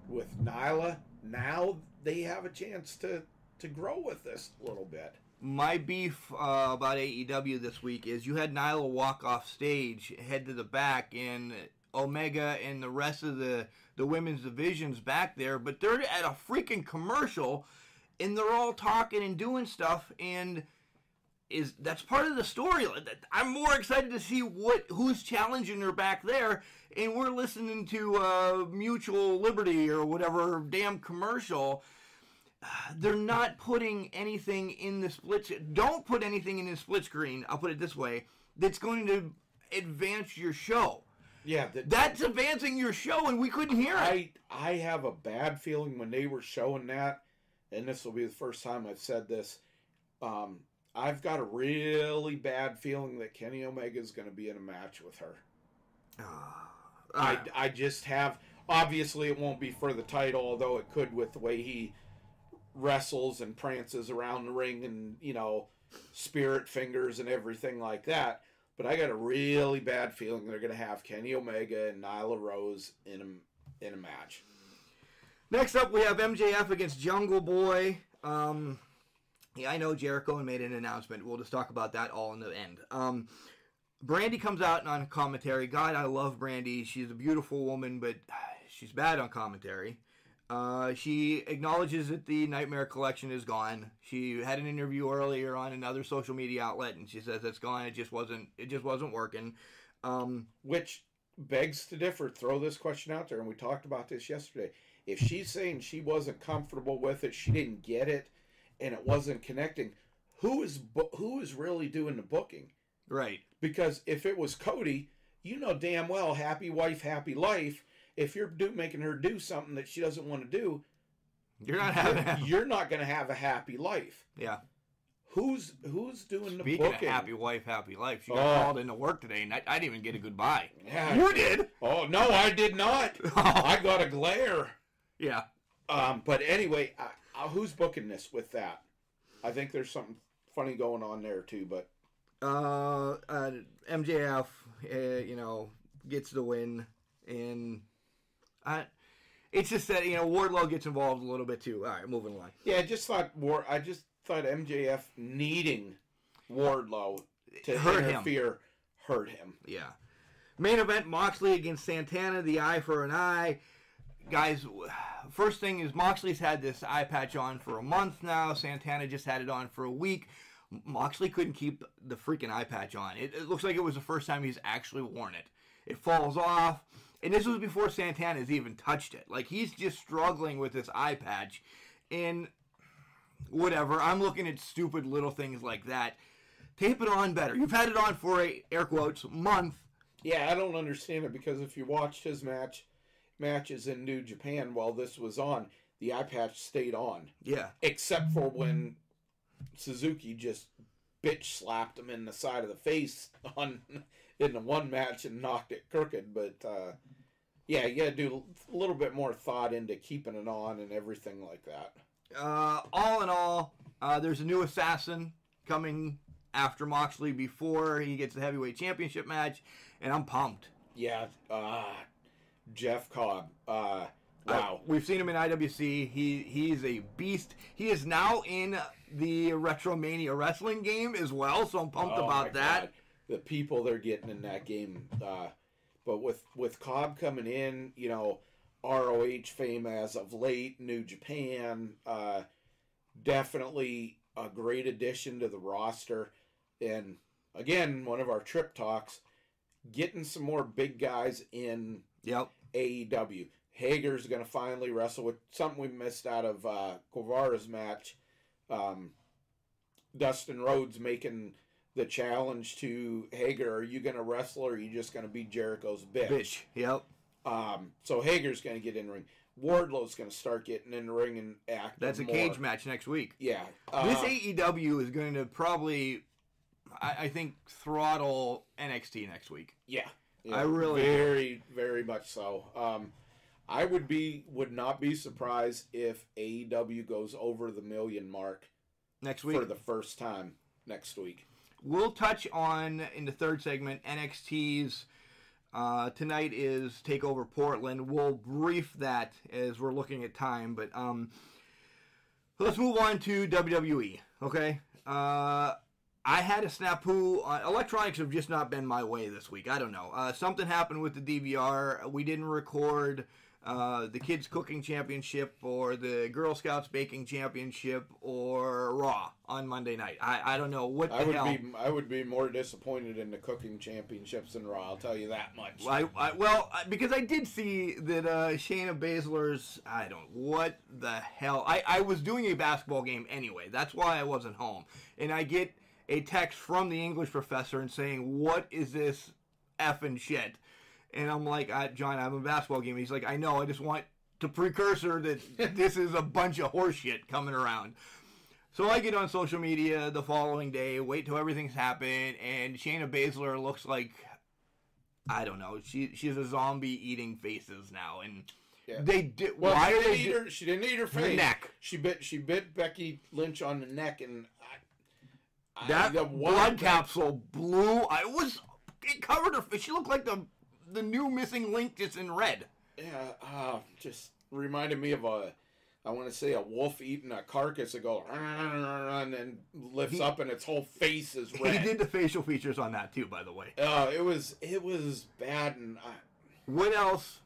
With Nyla, now they have a chance to grow with this a little bit. My beef about AEW this week is you had Nyla walk off stage, head to the back, and Omega and the rest of the women's divisions back there, but they're at a freaking commercial, and they're all talking and doing stuff, and that's part of the story. I'm more excited to see who's challenging her back there, and we're listening to Mutual Liberty or whatever damn commercial. They're not putting anything in the split. Don't put anything in the split screen. I'll put it this way: that's going to advance your show. Yeah, that's advancing your show, and we couldn't hear it. I have a bad feeling when they were showing that, and this will be the first time I've said this. I've got a really bad feeling that Kenny Omega is going to be in a match with her. I just have. Obviously, it won't be for the title, although it could with the way he wrestles and prances around the ring and, spirit fingers and everything like that. But I got a really bad feeling they're going to have Kenny Omega and Nyla Rose in a match. Next up, we have MJF against Jungle Boy. Yeah, I know Jericho made an announcement. We'll just talk about that all in the end. Brandy comes out on commentary. God, I love Brandy. She's a beautiful woman, but she's bad on commentary. She acknowledges that the Nightmare Collection is gone. She had an interview earlier on another social media outlet, and she says it's gone. It just wasn't working. Which begs to differ. Throw this question out there, and we talked about this yesterday. If she's saying she wasn't comfortable with it, she didn't get it, and it wasn't connecting, who is really doing the booking? Right. Because if it was Cody, you know damn well, happy wife, happy life. If you're making her do something that she doesn't want to do, you're not going to have a happy life. Yeah. Who's doing the booking? Speaking of happy wife, happy life, she got called into work today, and I didn't even get a goodbye. Yeah, you did. Oh no, I did not. I got a glare. Yeah. But anyway, who's booking this with that? I think there's something funny going on there too. But MJF, gets the win, and it's just that Wardlow gets involved a little bit too. All right, moving along. Yeah, I just thought MJF needing Wardlow to interfere hurt him. Yeah. Main event: Moxley against Santana. The eye for an eye. Guys, first thing is Moxley's had this eye patch on for a month now. Santana just had it on for a week. Moxley couldn't keep the freaking eye patch on. It looks like it was the first time he's actually worn it. It falls off. And this was before Santana's even touched it. Like, he's just struggling with this eye patch. And whatever, I'm looking at stupid little things like that. Tape it on better. You've had it on for air quotes, month. Yeah, I don't understand it because if you watched his matches in New Japan while this was on, the eye patch stayed on. Yeah. Except for when Suzuki just bitch slapped him in the side of the face in the one match and knocked it crooked. But yeah, you gotta do a little bit more thought into keeping it on and everything like that. All in all, There's a new assassin coming after Moxley before he gets the heavyweight championship match, and I'm pumped. Yeah, Jeff Cobb. Wow. We've seen him in IWC. He's a beast. He is now in the Retromania wrestling game as well, so I'm pumped about that. God. The people they're getting in that game. But with Cobb coming in, you know, ROH fame as of late, New Japan, definitely a great addition to the roster. And again, one of our trip talks, getting some more big guys in AEW. Hager's going to finally wrestle with something we missed out of Guevara's match. Dustin Rhodes making the challenge to Hager, are you going to wrestle or are you just going to be Jericho's bitch? Yep. So Hager's going to get in the ring. Wardlow's going to start getting in the ring and act. That's a cage match next week. Yeah. This AEW is going to probably, I think, throttle NXT next week. Yeah. I really very, very much so. I would not be surprised if AEW goes over the 1 million mark next week for the first time next week. We'll touch on, in the third segment, NXT's tonight is TakeOver Portland. We'll brief that as we're looking at time, but let's move on to WWE, okay? I had a snafu. Electronics have just not been my way this week. I don't know. Something happened with the DVR. We didn't record the Kids Cooking Championship or the Girl Scouts Baking Championship or Raw on Monday night. I don't know what the hell. I would be more disappointed in the Cooking Championships than Raw. I'll tell you that much. Because I did see that Shayna Baszler's, I don't, what the hell. I was doing a basketball game anyway. That's why I wasn't home. And I get a text from the English professor and saying, what is this effing shit? And I'm like, John, I have a basketball game. He's like, I know, I just want to precursor that this is a bunch of horse shit coming around. So I get on social media the following day, wait till everything's happened, and Shayna Baszler looks like, I don't know, she's a zombie eating faces now. And they did. Well, why she didn't eat her face. The neck. She bit Becky Lynch on the neck, and that blood capsule blew. It covered her face. She looked like the new missing link, just in red. Yeah, just reminded me of I want to say a wolf eating a carcass that goes and then lifts up and its whole face is red. He did the facial features on that too, by the way. It was bad. And what else?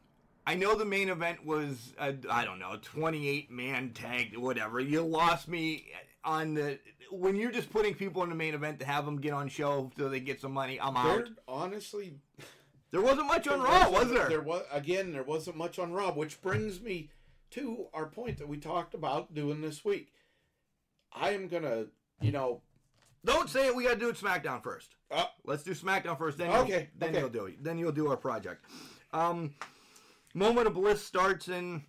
I know the main event was I don't know, 28-man tag, whatever. You lost me on when you're just putting people in the main event to have them get on show so they get some money. I'm out. Honestly. There wasn't much on Raw, was there? There wasn't much on Raw, which brings me to our point that we talked about doing this week. I am gonna, don't say it. We gotta do it SmackDown first. Let's do SmackDown first. Then you'll do it. Then you'll do our project. Moment of Bliss starts, and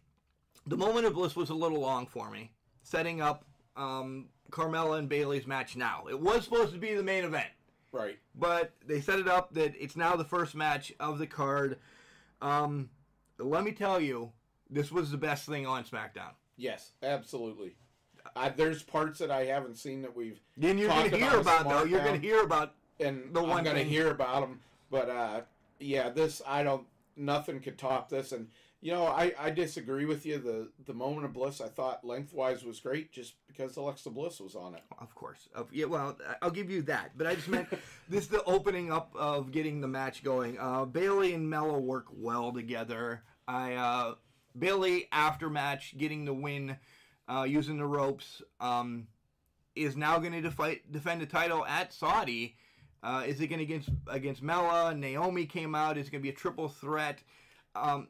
the Moment of Bliss was a little long for me, setting up Carmella and Bayley's match now. It was supposed to be the main event. Right. But they set it up that it's now the first match of the card. Let me tell you, this was the best thing on SmackDown. Yes, absolutely. There's parts that I haven't seen that we've Then you're going to hear about, though. You're going to hear about and the one I'm going to hear about them. But, nothing could top this. And, I disagree with you. The Moment of Bliss, I thought lengthwise was great just because Alexa Bliss was on it. Of course. I'll give you that. But I just meant this is the opening up of getting the match going. Bayley and Mello work well together. Bayley, after match, getting the win using the ropes, is now going to defend the title at Saudi. Is it going to against Mella? Naomi came out. Is it going to be a triple threat? All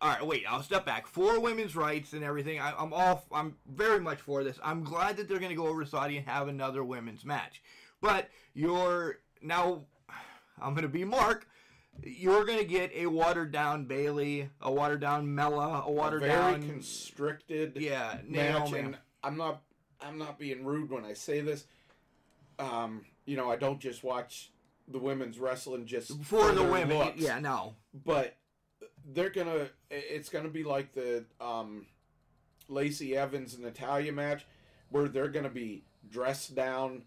right, wait, I'll step back. For women's rights and everything, I'm very much for this. I'm glad that they're going to go over to Saudi and have another women's match. But I'm going to be Mark. You're going to get a watered down Bayley, a watered down Mella, a watered down, very constricted match. Naomi. And I'm not being rude when I say this. I don't just watch the women's wrestling just for the women. Looks. Yeah, no. But it's gonna be like the Lacey Evans and Natalya match, where they're going to be dressed down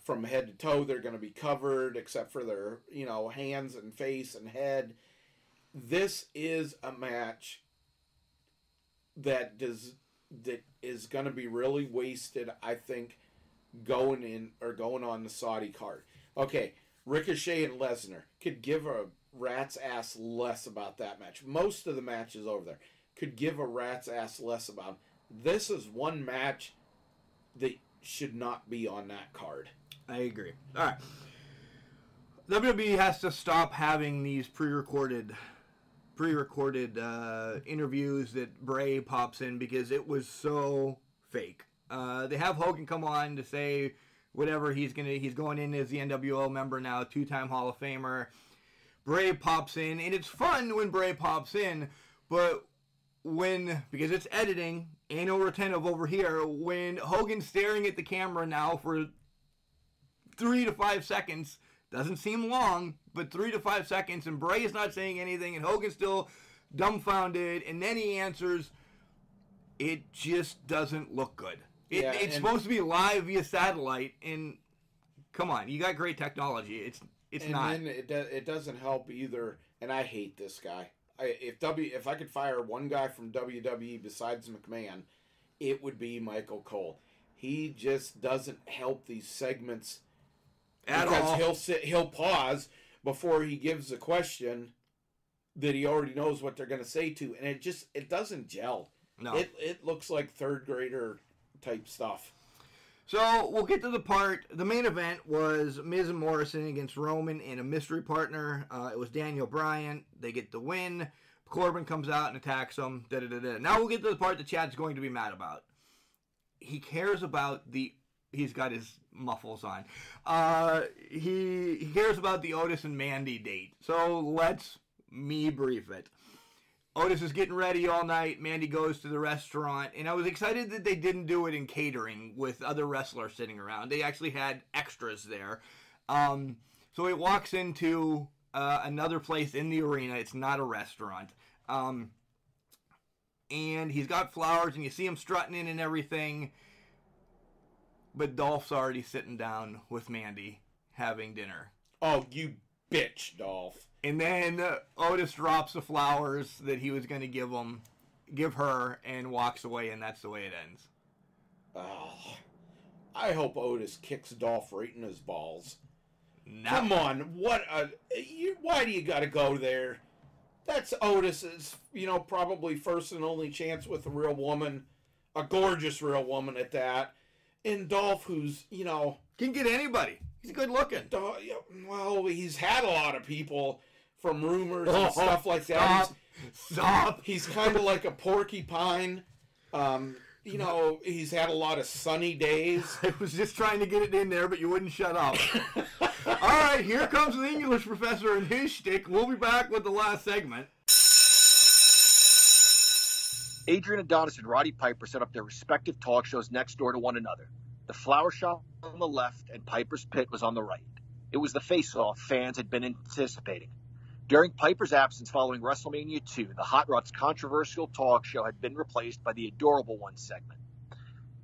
from head to toe. They're going to be covered except for their, hands and face and head. This is a match that is going to be really wasted, I think, going on the Saudi card. Okay, Ricochet and Lesnar could give a rat's ass less about that match. Most of the matches over there could give a rat's ass less about. This is one match that should not be on that card. I agree. All right. WWE has to stop having these pre-recorded interviews that Bray pops in because it was so fake. They have Hogan come on to say whatever he's going in as the NWO member now, 2-time Hall of Famer. Bray pops in, and it's fun when Bray pops in, but because it's editing, anal retentive over here, when Hogan's staring at the camera now for 3 to 5 seconds, doesn't seem long, but 3 to 5 seconds, and Bray is not saying anything, and Hogan's still dumbfounded, and then he answers, it just doesn't look good. It's supposed to be live via satellite, and come on, you got great technology. It's not. And then it doesn't help either, and I hate this guy. If I could fire one guy from WWE besides McMahon, it would be Michael Cole. He just doesn't help these segments at all. He'll pause before he gives a question that he already knows what they're going to say to, and it doesn't gel. No, it looks like third grader type stuff. So we'll get to the main event was Miz and Morrison against Roman and a mystery partner. It was Daniel Bryan. They get the win. Corbin comes out and attacks them. Now we'll get to the part that Chad's going to be mad about. He cares about he's got his muffles on. He cares about the Otis and Mandy date. So let's me brief it. Otis is getting ready all night. Mandy goes to the restaurant. And I was excited that they didn't do it in catering with other wrestlers sitting around. They actually had extras there. So he walks into another place in the arena. It's not a restaurant. And he's got flowers, and you see him strutting in and everything. But Dolph's already sitting down with Mandy having dinner. Oh, you bitch, Dolph. And then Otis drops the flowers that he was going to give her, and walks away, and that's the way it ends. Oh, I hope Otis kicks Dolph right in his balls. No. Come on, why do you got to go there? That's Otis's, probably first and only chance with a real woman, a gorgeous real woman at that. And Dolph, who's, can get anybody. He's good looking. Well, he's had a lot of people from rumors and stuff like that. Stop. He's kind of like a porcupine. He's had a lot of sunny days. I was just trying to get it in there, but you wouldn't shut up. All right, here comes the English professor and his shtick. We'll be back with the last segment. Adrian Adonis and Roddy Piper set up their respective talk shows next door to one another. The Flower Shop on the left and Piper's Pit was on the right. It was the face-off fans had been anticipating. During Piper's absence following WrestleMania 2, the Hot Rod's controversial talk show had been replaced by the Adorable One segment.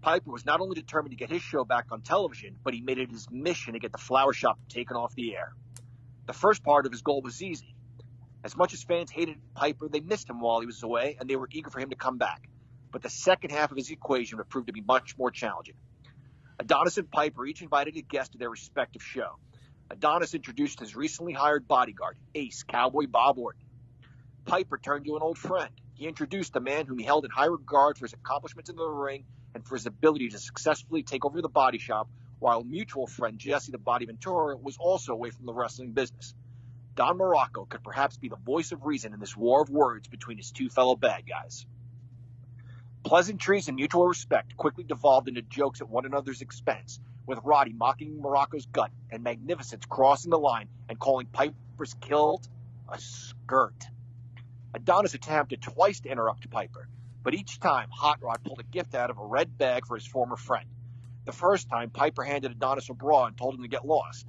Piper was not only determined to get his show back on television, but he made it his mission to get the Flower Shop taken off the air. The first part of his goal was easy. As much as fans hated Piper, they missed him while he was away, and they were eager for him to come back. But the second half of his equation would prove to be much more challenging. Adonis and Piper each invited a guest to their respective show. Adonis introduced his recently hired bodyguard, Ace Cowboy Bob Orton. Piper turned to an old friend. He introduced a man whom he held in high regard for his accomplishments in the ring and for his ability to successfully take over the body shop, while mutual friend Jesse the Body Ventura was also away from the wrestling business. Don Morocco could perhaps be the voice of reason in this war of words between his two fellow bad guys. Pleasantries and mutual respect quickly devolved into jokes at one another's expense, with Roddy mocking Morocco's gut and Magnificence crossing the line and calling Piper's kilt a skirt. Adonis attempted twice to interrupt Piper, but each time Hot Rod pulled a gift out of a red bag for his former friend. The first time, Piper handed Adonis a bra and told him to get lost.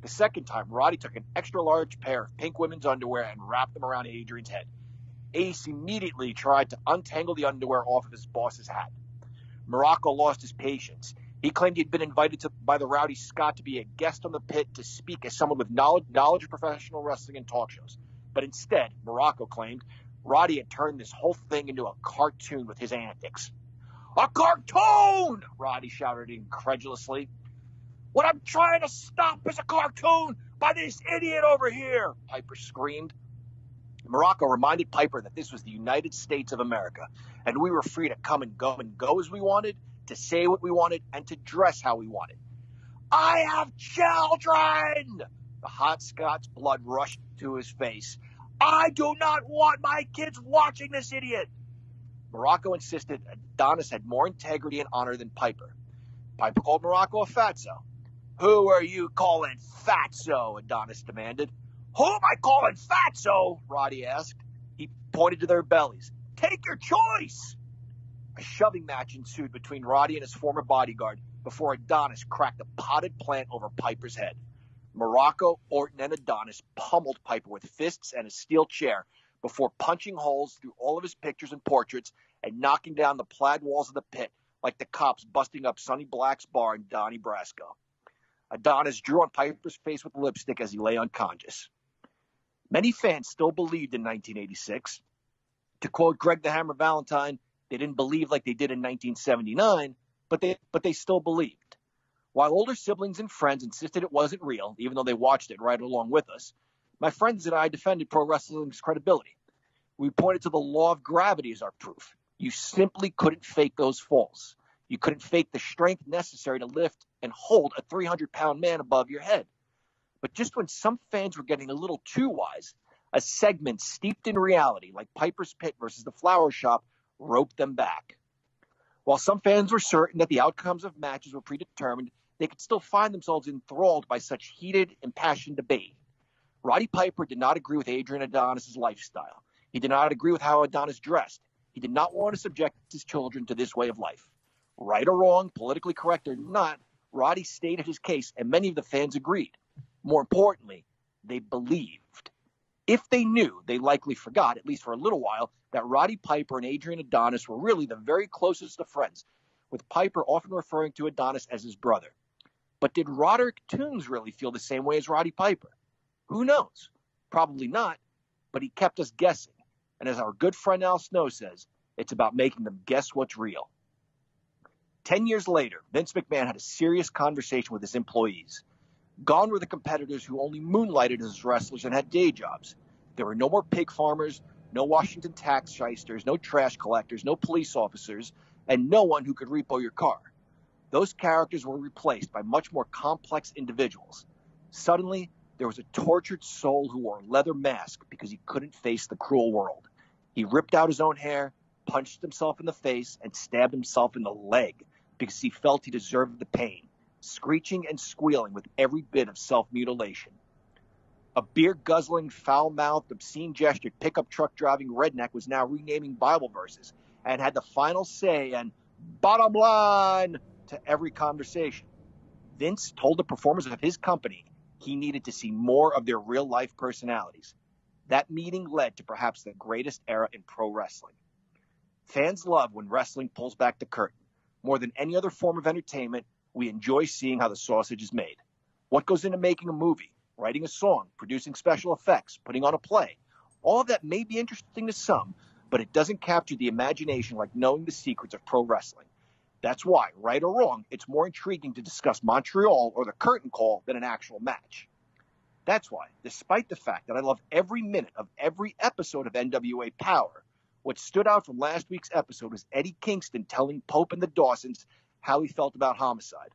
The second time, Roddy took an extra-large pair of pink women's underwear and wrapped them around Adrian's head. Ace immediately tried to untangle the underwear off of his boss's hat. Morocco lost his patience. He claimed he'd been invited by the Rowdy Scott to be a guest on the pit to speak as someone with knowledge of professional wrestling and talk shows. But instead, Morocco claimed, Roddy had turned this whole thing into a cartoon with his antics. A cartoon! Roddy shouted incredulously. What I'm trying to stop is a cartoon by this idiot over here, Piper screamed. Morocco reminded Piper that this was the United States of America, and we were free to come and go as we wanted, to say what we wanted, and to dress how we wanted. I have children! The hot Scots blood rushed to his face. I do not want my kids watching this idiot. Morocco insisted Adonis had more integrity and honor than Piper. Piper called Morocco a fatso. Who are you calling fatso? Adonis demanded. Who am I calling fatso? Roddy asked. He pointed to their bellies. Take your choice. A shoving match ensued between Roddy and his former bodyguard before Adonis cracked a potted plant over Piper's head. Morocco, Orton, and Adonis pummeled Piper with fists and a steel chair before punching holes through all of his pictures and portraits and knocking down the plaid walls of the pit like the cops busting up Sonny Black's bar in Donnie Brasco. Adonis drew on Piper's face with lipstick as he lay unconscious. Many fans still believed in 1986. To quote Greg the Hammer Valentine, they didn't believe like they did in 1979, but they still believed. While older siblings and friends insisted it wasn't real, even though they watched it right along with us, my friends and I defended pro wrestling's credibility. We pointed to the law of gravity as our proof. You simply couldn't fake those falls. You couldn't fake the strength necessary to lift and hold a 300-pound man above your head. But just when some fans were getting a little too wise, a segment steeped in reality, like Piper's Pit versus the Flower Shop, roped them back. While some fans were certain that the outcomes of matches were predetermined, they could still find themselves enthralled by such heated, impassioned debate. Roddy Piper did not agree with Adrian Adonis' lifestyle. He did not agree with how Adonis dressed. He did not want to subject his children to this way of life. Right or wrong, politically correct or not, Roddy stated his case, and many of the fans agreed. More importantly, they believed. If they knew, they likely forgot, at least for a little while, that Roddy Piper and Adrian Adonis were really the very closest of friends, with Piper often referring to Adonis as his brother. But did Roderick Toombs really feel the same way as Roddy Piper? Who knows? Probably not, but he kept us guessing. And as our good friend Al Snow says, it's about making them guess what's real. 10 years later, Vince McMahon had a serious conversation with his employees. Gone were the competitors who only moonlighted as wrestlers and had day jobs. There were no more pig farmers, no Washington tax shysters, no trash collectors, no police officers, and no one who could repo your car. Those characters were replaced by much more complex individuals. Suddenly, there was a tortured soul who wore a leather mask because he couldn't face the cruel world. He ripped out his own hair, punched himself in the face, and stabbed himself in the leg because he felt he deserved the pain, screeching and squealing with every bit of self-mutilation. A beer-guzzling, foul-mouthed, obscene-gestured pickup truck-driving redneck was now renaming Bible verses and had the final say and bottom line to every conversation. Vince told the performers of his company he needed to see more of their real-life personalities. That meeting led to perhaps the greatest era in pro wrestling. Fans love when wrestling pulls back the curtain. More than any other form of entertainment, we enjoy seeing how the sausage is made. What goes into making a movie, writing a song, producing special effects, putting on a play? All of that may be interesting to some, but it doesn't capture the imagination like knowing the secrets of pro wrestling. That's why, right or wrong, it's more intriguing to discuss Montreal or the curtain call than an actual match. That's why, despite the fact that I love every minute of every episode of NWA Power, what stood out from last week's episode was Eddie Kingston telling Pope and the Dawsons how he felt about Homicide.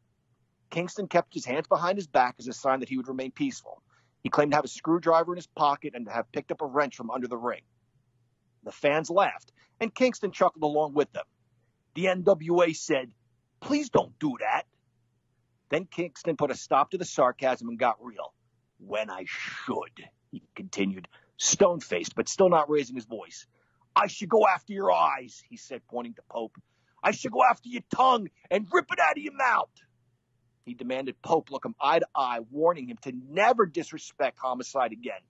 Kingston kept his hands behind his back as a sign that he would remain peaceful. He claimed to have a screwdriver in his pocket and to have picked up a wrench from under the ring. The fans laughed, and Kingston chuckled along with them. The NWA said, "Please don't do that." Then Kingston put a stop to the sarcasm and got real. "When I should," he continued, stone-faced but still not raising his voice. "I should go after your eyes," he said, pointing to Pope. "I should go after your tongue and rip it out of your mouth." He demanded Pope look him eye to eye, warning him to never disrespect Homicide again.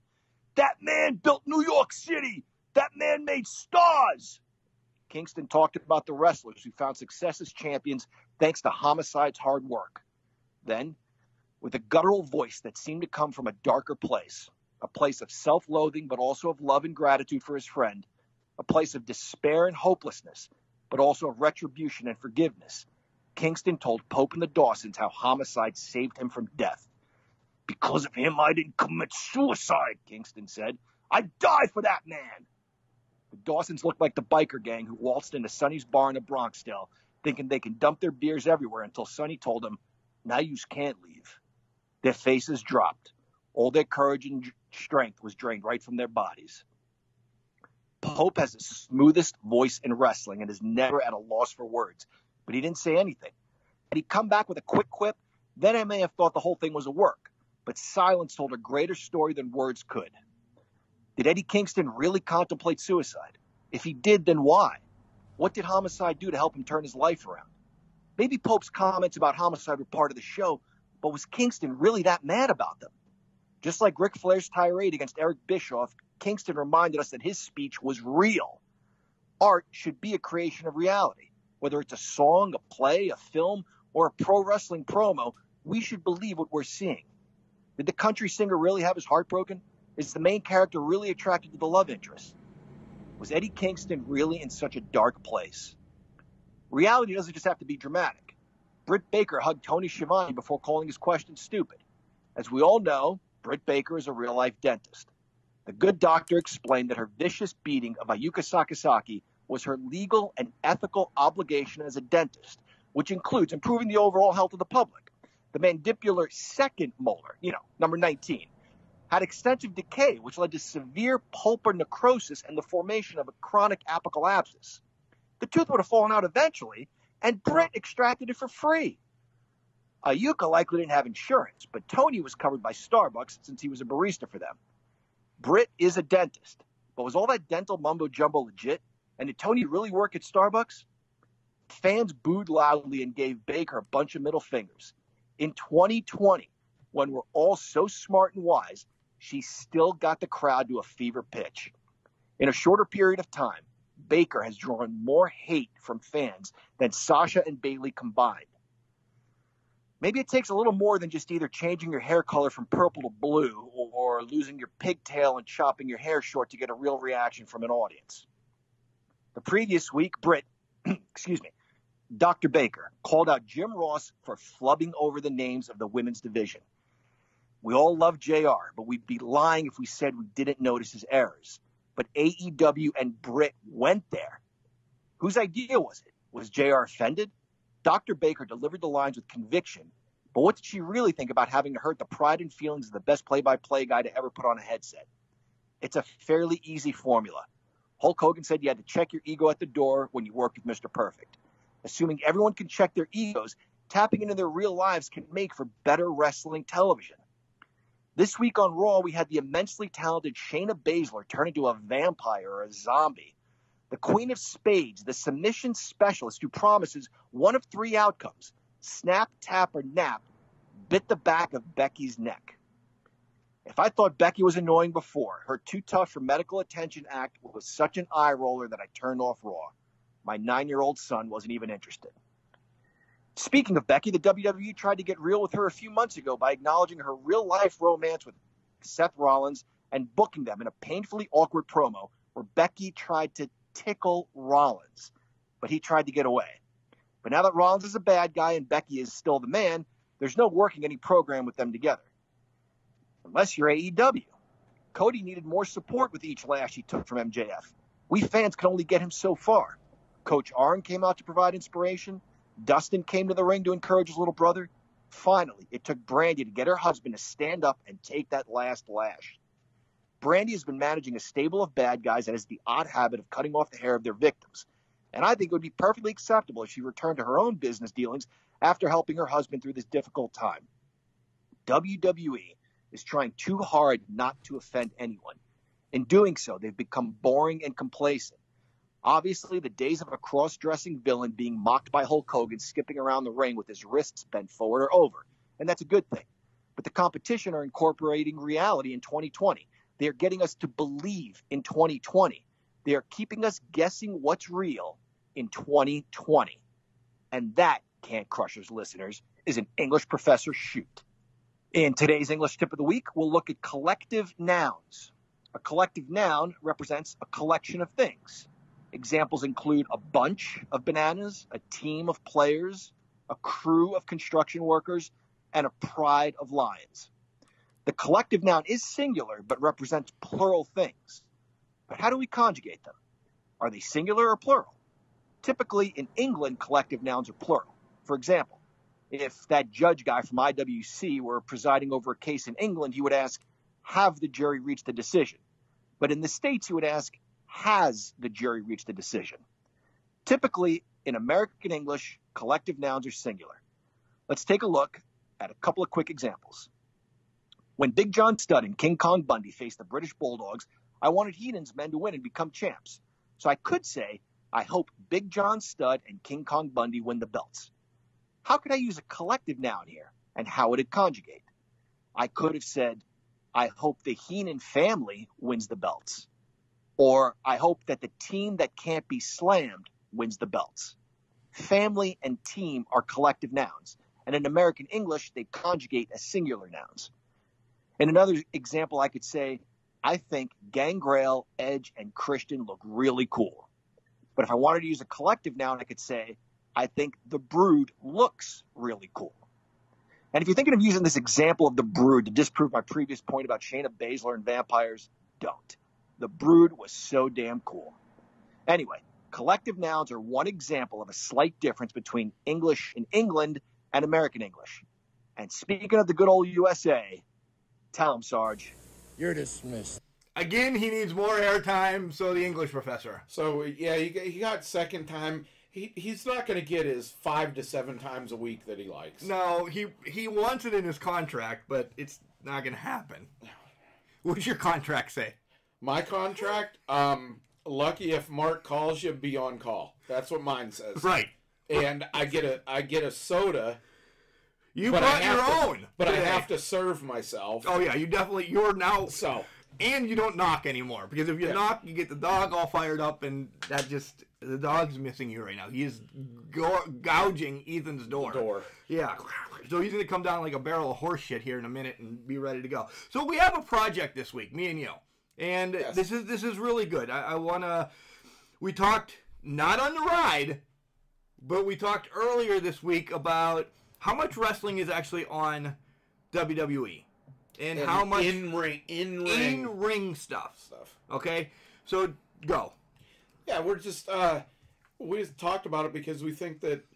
"That man built New York City. That man made stars." Kingston talked about the wrestlers who found success as champions thanks to Homicide's hard work. Then, with a guttural voice that seemed to come from a darker place, a place of self-loathing but also of love and gratitude for his friend, a place of despair and hopelessness, but also of retribution and forgiveness, Kingston told Pope and the Dawsons how Homicide saved him from death. "Because of him, I didn't commit suicide," Kingston said. "I'd die for that man." The Dawsons looked like the biker gang who waltzed into Sonny's bar in the Bronxdale, thinking they can dump their beers everywhere until Sonny told them, "Now you can't leave." Their faces dropped. All their courage and strength was drained right from their bodies. Pope has the smoothest voice in wrestling and is never at a loss for words, but he didn't say anything. Had he come back with a quick quip, then I may have thought the whole thing was a work, but silence told a greater story than words could. Did Eddie Kingston really contemplate suicide? If he did, then why? What did Homicide do to help him turn his life around? Maybe Pope's comments about Homicide were part of the show, but was Kingston really that mad about them? Just like Ric Flair's tirade against Eric Bischoff, Kingston reminded us that his speech was real. Art should be a creation of reality. Whether it's a song, a play, a film, or a pro wrestling promo, we should believe what we're seeing. Did the country singer really have his heart broken? Is the main character really attracted to the love interest? Was Eddie Kingston really in such a dark place? Reality doesn't just have to be dramatic. Britt Baker hugged Tony Schiavone before calling his questions stupid. As we all know, Britt Baker is a real-life dentist. The good doctor explained that her vicious beating of Ayuka Sakazaki was her legal and ethical obligation as a dentist, which includes improving the overall health of the public. The mandibular second molar, number 19, had extensive decay, which led to severe pulpar necrosis and the formation of a chronic apical abscess. The tooth would have fallen out eventually, and Britt extracted it for free. Ayuka likely didn't have insurance, but Tony was covered by Starbucks since he was a barista for them. Britt is a dentist, but was all that dental mumbo-jumbo legit? And did Tony really work at Starbucks? Fans booed loudly and gave Baker a bunch of middle fingers. In 2020, when we're all so smart and wise, she still got the crowd to a fever pitch. In a shorter period of time, Baker has drawn more hate from fans than Sasha and Bayley combined. Maybe it takes a little more than just either changing your hair color from purple to blue or losing your pigtail and chopping your hair short to get a real reaction from an audience. The previous week, Dr. Baker called out Jim Ross for flubbing over the names of the women's division. We all love JR, but we'd be lying if we said we didn't notice his errors. But AEW and Britt went there. Whose idea was it? Was JR offended? Dr. Baker delivered the lines with conviction, but what did she really think about having to hurt the pride and feelings of the best play-by-play guy to ever put on a headset? It's a fairly easy formula. Hulk Hogan said you had to check your ego at the door when you worked with Mr. Perfect. Assuming everyone can check their egos, tapping into their real lives can make for better wrestling television. This week on Raw, we had the immensely talented Shayna Baszler turn into a vampire or a zombie. The Queen of Spades, the submission specialist who promises one of three outcomes, snap, tap, or nap, bit the back of Becky's neck. If I thought Becky was annoying before, her too tough for medical attention act was such an eye roller that I turned off Raw. My 9-year-old son wasn't even interested. Speaking of Becky, the WWE tried to get real with her a few months ago by acknowledging her real-life romance with Seth Rollins and booking them in a painfully awkward promo where Becky tried to tickle Rollins, but he tried to get away. But now that Rollins is a bad guy and Becky is still the man, there's no working any program with them together. Unless you're AEW. Cody needed more support with each lash he took from MJF. We fans could only get him so far. Coach Arn came out to provide inspiration. Dustin came to the ring to encourage his little brother. Finally, it took Brandy to get her husband to stand up and take that last lash. Brandy has been managing a stable of bad guys that has the odd habit of cutting off the hair of their victims. And I think it would be perfectly acceptable if she returned to her own business dealings after helping her husband through this difficult time. WWE is trying too hard not to offend anyone. In doing so, they've become boring and complacent. Obviously, the days of a cross-dressing villain being mocked by Hulk Hogan skipping around the ring with his wrists bent forward are over, and that's a good thing. But the competition are incorporating reality in 2020. They are getting us to believe in 2020. They are keeping us guessing what's real in 2020. And that, Can Crushers listeners, is an English professor shoot. In today's English tip of the week, we'll look at collective nouns. A collective noun represents a collection of things. Examples include a bunch of bananas, a team of players, a crew of construction workers, and a pride of lions. The collective noun is singular, but represents plural things. But how do we conjugate them? Are they singular or plural? Typically, in England, collective nouns are plural. For example, if that judge guy from IWC were presiding over a case in England, he would ask, have the jury reached a decision? But in the States, he would ask, has the jury reached a decision? Typically, in American English, collective nouns are singular. Let's take a look at a couple of quick examples. When Big John Studd and King Kong Bundy faced the British Bulldogs, I wanted Heenan's men to win and become champs. So I could say, I hope Big John Studd and King Kong Bundy win the belts. How could I use a collective noun here, and how would it conjugate? I could have said, I hope the Heenan family wins the belts. Or I hope that the team that can't be slammed wins the belts. Family and team are collective nouns, and in American English, they conjugate as singular nouns. In another example, I could say, I think Gangrel, Edge, and Christian look really cool. But if I wanted to use a collective noun, I could say, I think the Brood looks really cool. And if you're thinking of using this example of the Brood to disprove my previous point about Shayna Baszler and vampires, don't. The Brood was so damn cool. Anyway, collective nouns are one example of a slight difference between English in England and American English. And speaking of the good old USA, tell him, Sarge. You're dismissed. Again, he needs more airtime, so the English professor. So, yeah, he got second time. He's not going to get his 5 to 7 times a week that he likes. No, he wants it in his contract, but it's not going to happen. What's your contract say? My contract? Lucky if Mark calls you, be on call. That's what mine says. Right. And I get a soda. You brought your own. But I have to serve myself. Oh, yeah, you're now. So. And you don't knock anymore. Because if you knock, you get the dog all fired up, and the dog's missing you right now. He is gouging Ethan's door. Yeah. So he's going to come down like a barrel of horse shit here in a minute and be ready to go. So we have a project this week, me and you. And this is really good. I want to. We talked, not on the ride, but we talked earlier this week about how much wrestling is actually on WWE. And how much in-ring stuff. Okay? So, go. Yeah, we just talked about it because we think that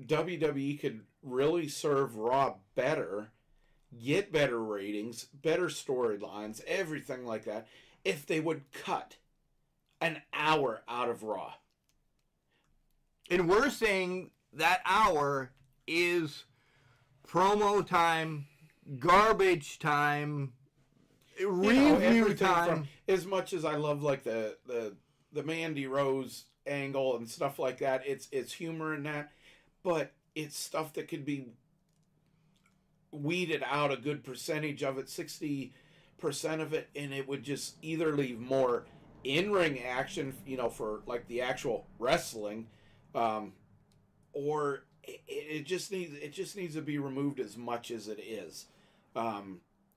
WWE could really serve Raw better, get better ratings, better storylines, everything like that, if they would cut an hour out of Raw. And we're saying that hour is promo time, garbage time, review time. As much as I love like the Mandy Rose angle and stuff like that, it's humor in that, but it's stuff that could be weeded out a good percentage of it, 60% of it, and it would just either leave more in-ring action, for like the actual wrestling, or it just needs to be removed as much as it is.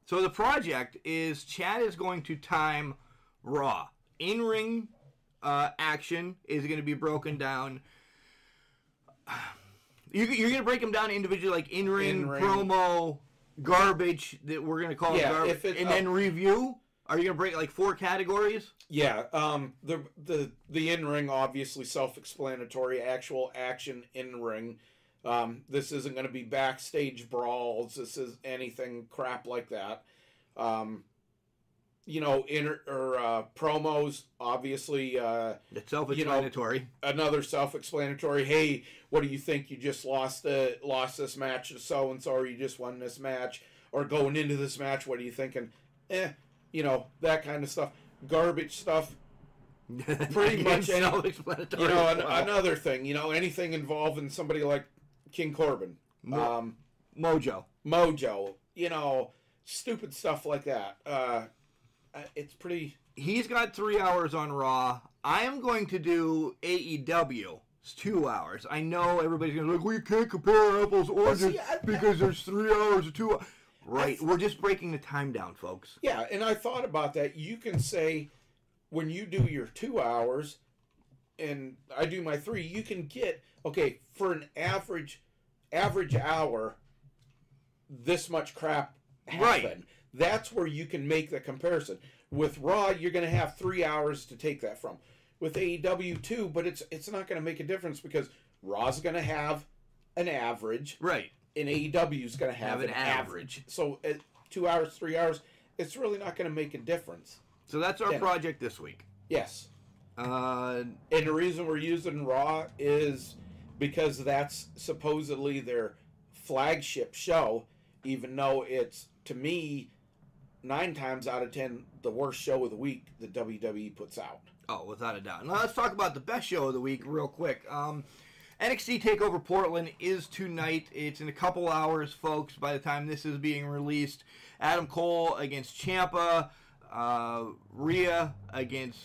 So the project is Chad is going to time Raw. In-ring action is going to be broken down. You're going to break them down individually, like in-ring, promo, garbage, that we're going to call garbage, and then review? Are you going to break like 4 categories? Yeah. The in-ring, obviously self-explanatory, actual action in-ring. This isn't going to be backstage brawls. This is anything crap like that. Promos, obviously. It's self-explanatory. Another self-explanatory. Hey, what do you think? You just lost this match to so-and-so, or you just won this match, or going into this match, what are you thinking? That kind of stuff. Garbage stuff. Pretty much self-explanatory. Another thing, anything involving somebody like King Corbin. Mojo. Stupid stuff like that. it's pretty. He's got 3 hours on Raw. I am going to do AEW. It's 2 hours. I know everybody's going to be like, we can't compare apples or oranges because there's 3 hours or 2 hours. Right. We're just breaking the time down, folks. Yeah, and I thought about that. You can say when you do your 2 hours and I do my 3, you can get, okay, for an average hour, this much crap happened. Right. That's where you can make the comparison. With Raw, you're going to have 3 hours to take that from. With AEW too, but it's not going to make a difference because Raw's going to have an average. Right. And AEW's going to have an average. So at 2 hours, 3 hours, it's really not going to make a difference. So that's our project this week. Yes. And the reason we're using Raw is because that's supposedly their flagship show, even though it's, to me, 9 times out of 10, the worst show of the week that WWE puts out. Oh, without a doubt. Now let's talk about the best show of the week real quick. NXT TakeOver Portland is tonight. It's in a couple hours, folks, by the time this is being released. Adam Cole against Ciampa. Rhea against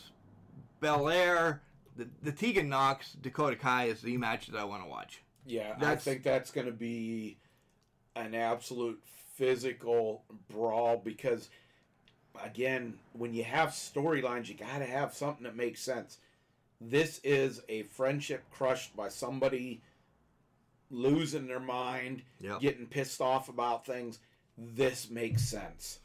Belair. The Tegan Nox, Dakota Kai is the match that I want to watch. Yeah, I think that's going to be an absolute physical brawl because, again, when you have storylines, you got to have something that makes sense. This is a friendship crushed by somebody losing their mind, getting pissed off about things. This makes sense.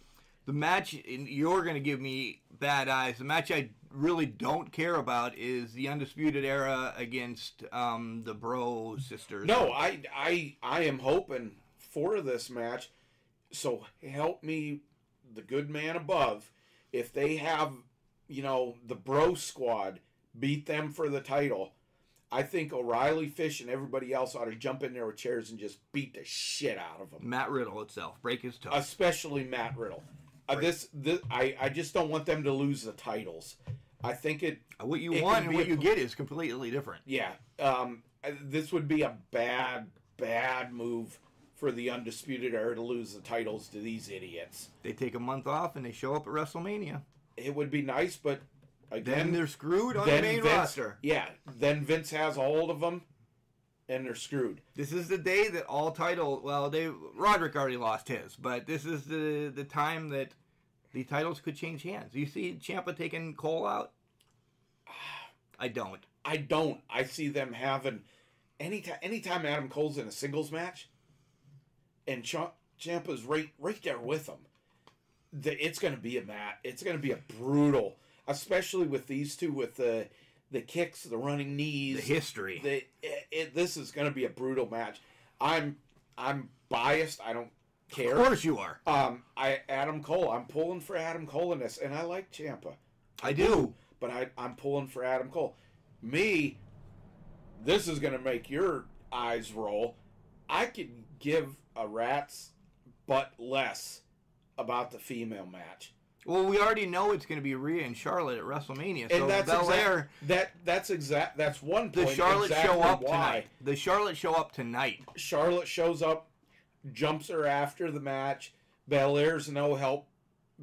The match, you're going to give me bad eyes. The match I really don't care about is the Undisputed Era against the Bro Sisters. No, I am hoping for this match. So help me, the good man above, if they have, the Bro Squad beat them for the title, I think O'Reilly, Fish, and everybody else ought to jump in there with chairs and just beat the shit out of them. Matt Riddle itself, break his toe. Especially Matt Riddle. I just don't want them to lose the titles. I think what you want and what you get is completely different. Yeah. This would be a bad move for the Undisputed Era to lose the titles to these idiots. They take a month off and they show up at WrestleMania. It would be nice, but again, then they're screwed on the main roster. Yeah, then Vince has a hold of them, and they're screwed. This is the day that all title. Well, Roderick already lost his, but this is the time that the titles could change hands. You see Ciampa taking Cole out? I don't. I see them having anytime Adam Cole's in a singles match, and Ciampa's right there with him. It's going to be a match. It's going to be a brutal. Especially with these two, with the kicks, the running knees, the history. This is going to be a brutal match. I'm biased. I don't care. Of course you are. Adam Cole. I'm pulling for Adam Cole in this, and I like Ciampa. I do, but I'm pulling for Adam Cole. Me, this is going to make your eyes roll. I could give a rat's butt less about the female match. Well, we already know it's going to be Rhea and Charlotte at WrestleMania. So and that's Belair, that's one point. The Charlotte exactly show up why. tonight. The Charlotte show up tonight. Charlotte shows up, jumps her after the match. Belair's no help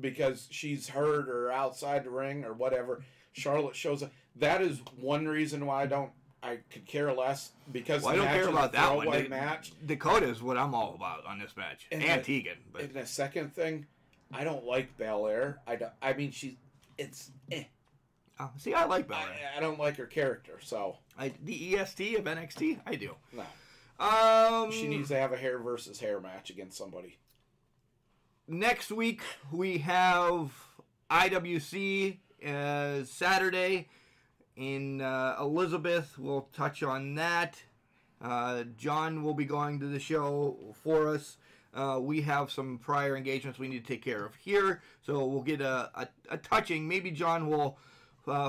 because she's hurt or outside the ring or whatever. Charlotte shows up. That is one reason why I could care less because I don't care about that one. Match. Dakota is what I'm all about on this match, and Tegan. But and the second thing, I don't like Belair. It's eh. Oh, see, I like Belair. I don't like her character. So the EST of NXT, I do. No. She needs to have a hair versus hair match against somebody. Next week we have IWC Saturday in Elizabeth. We'll touch on that. John will be going to the show for us. We have some prior engagements we need to take care of here, so we'll get a touching. Maybe John will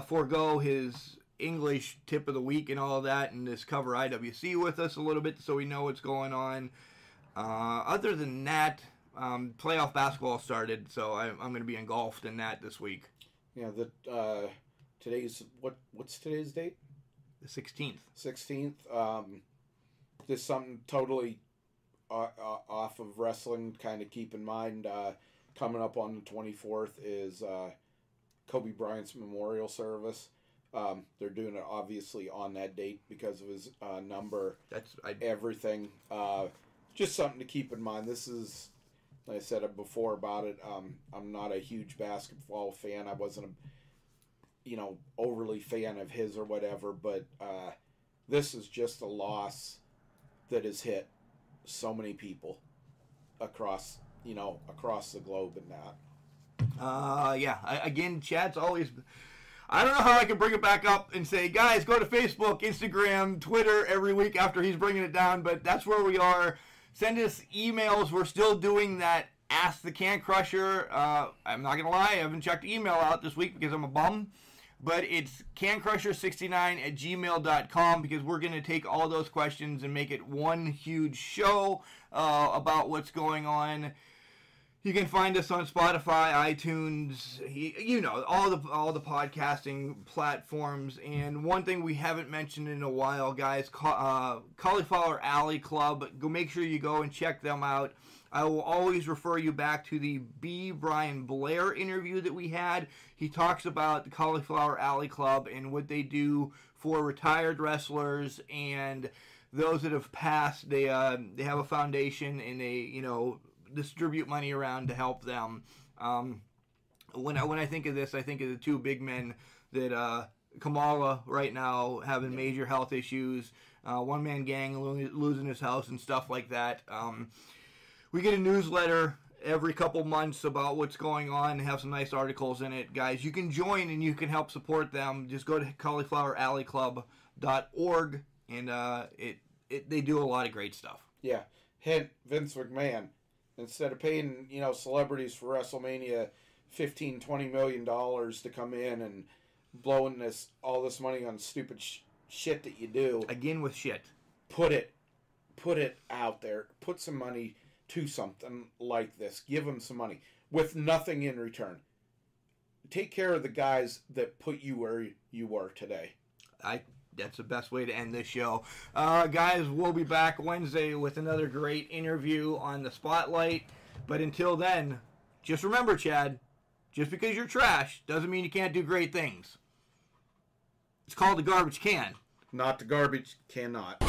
forego his English tip of the week and all of that and just cover IWC with us a little bit so we know what's going on. Other than that, playoff basketball started, so I'm going to be engulfed in that this week. Yeah, what's today's date? The 16th. 16th. Just something totally off of wrestling, kind of keep in mind. Coming up on the 24th is Kobe Bryant's memorial service. They're doing it obviously on that date because of his number. Everything. Just something to keep in mind. This is, like I said before about it, I'm not a huge basketball fan. I wasn't a, overly fan of his or whatever, but this is just a loss that has hit so many people across the globe and that. Again, Chad's always... I don't know how I can bring it back up and say, guys, go to Facebook, Instagram, Twitter every week after he's bringing it down, but that's where we are. Send us emails. We're still doing that Ask the Can Crusher. I'm not going to lie, I haven't checked email out this week because I'm a bum, but it's cancrusher69@gmail.com because we're going to take all those questions and make it one huge show about what's going on. You can find us on Spotify, iTunes, all the podcasting platforms. And one thing we haven't mentioned in a while, guys, Cauliflower Alley Club. Go make sure you go and check them out. I will always refer you back to the B. Brian Blair interview that we had. He talks about the Cauliflower Alley Club and what they do for retired wrestlers and those that have passed. They have a foundation and they, distribute money around to help them. When I think of this, I think of the two big men that Kamala right now having major health issues, one-man gang losing his house and stuff like that. We get a newsletter every couple months about what's going on and have some nice articles in it. Guys, you can join and you can help support them. Just go to caulifloweralleyclub.org and they do a lot of great stuff. Yeah. Hint, Vince McMahon. Instead of paying, celebrities for WrestleMania $15-20 million to come in and blowing all this money on stupid shit that you do. Again with shit. Put it out there. Put some money to something like this. Give them some money with nothing in return. Take care of the guys that put you where you are today. That's the best way to end this show. Guys, we'll be back Wednesday with another great interview on the Spotlight. But until then, just remember, Chad, just because you're trash doesn't mean you can't do great things. It's called the garbage can. Not the garbage cannot.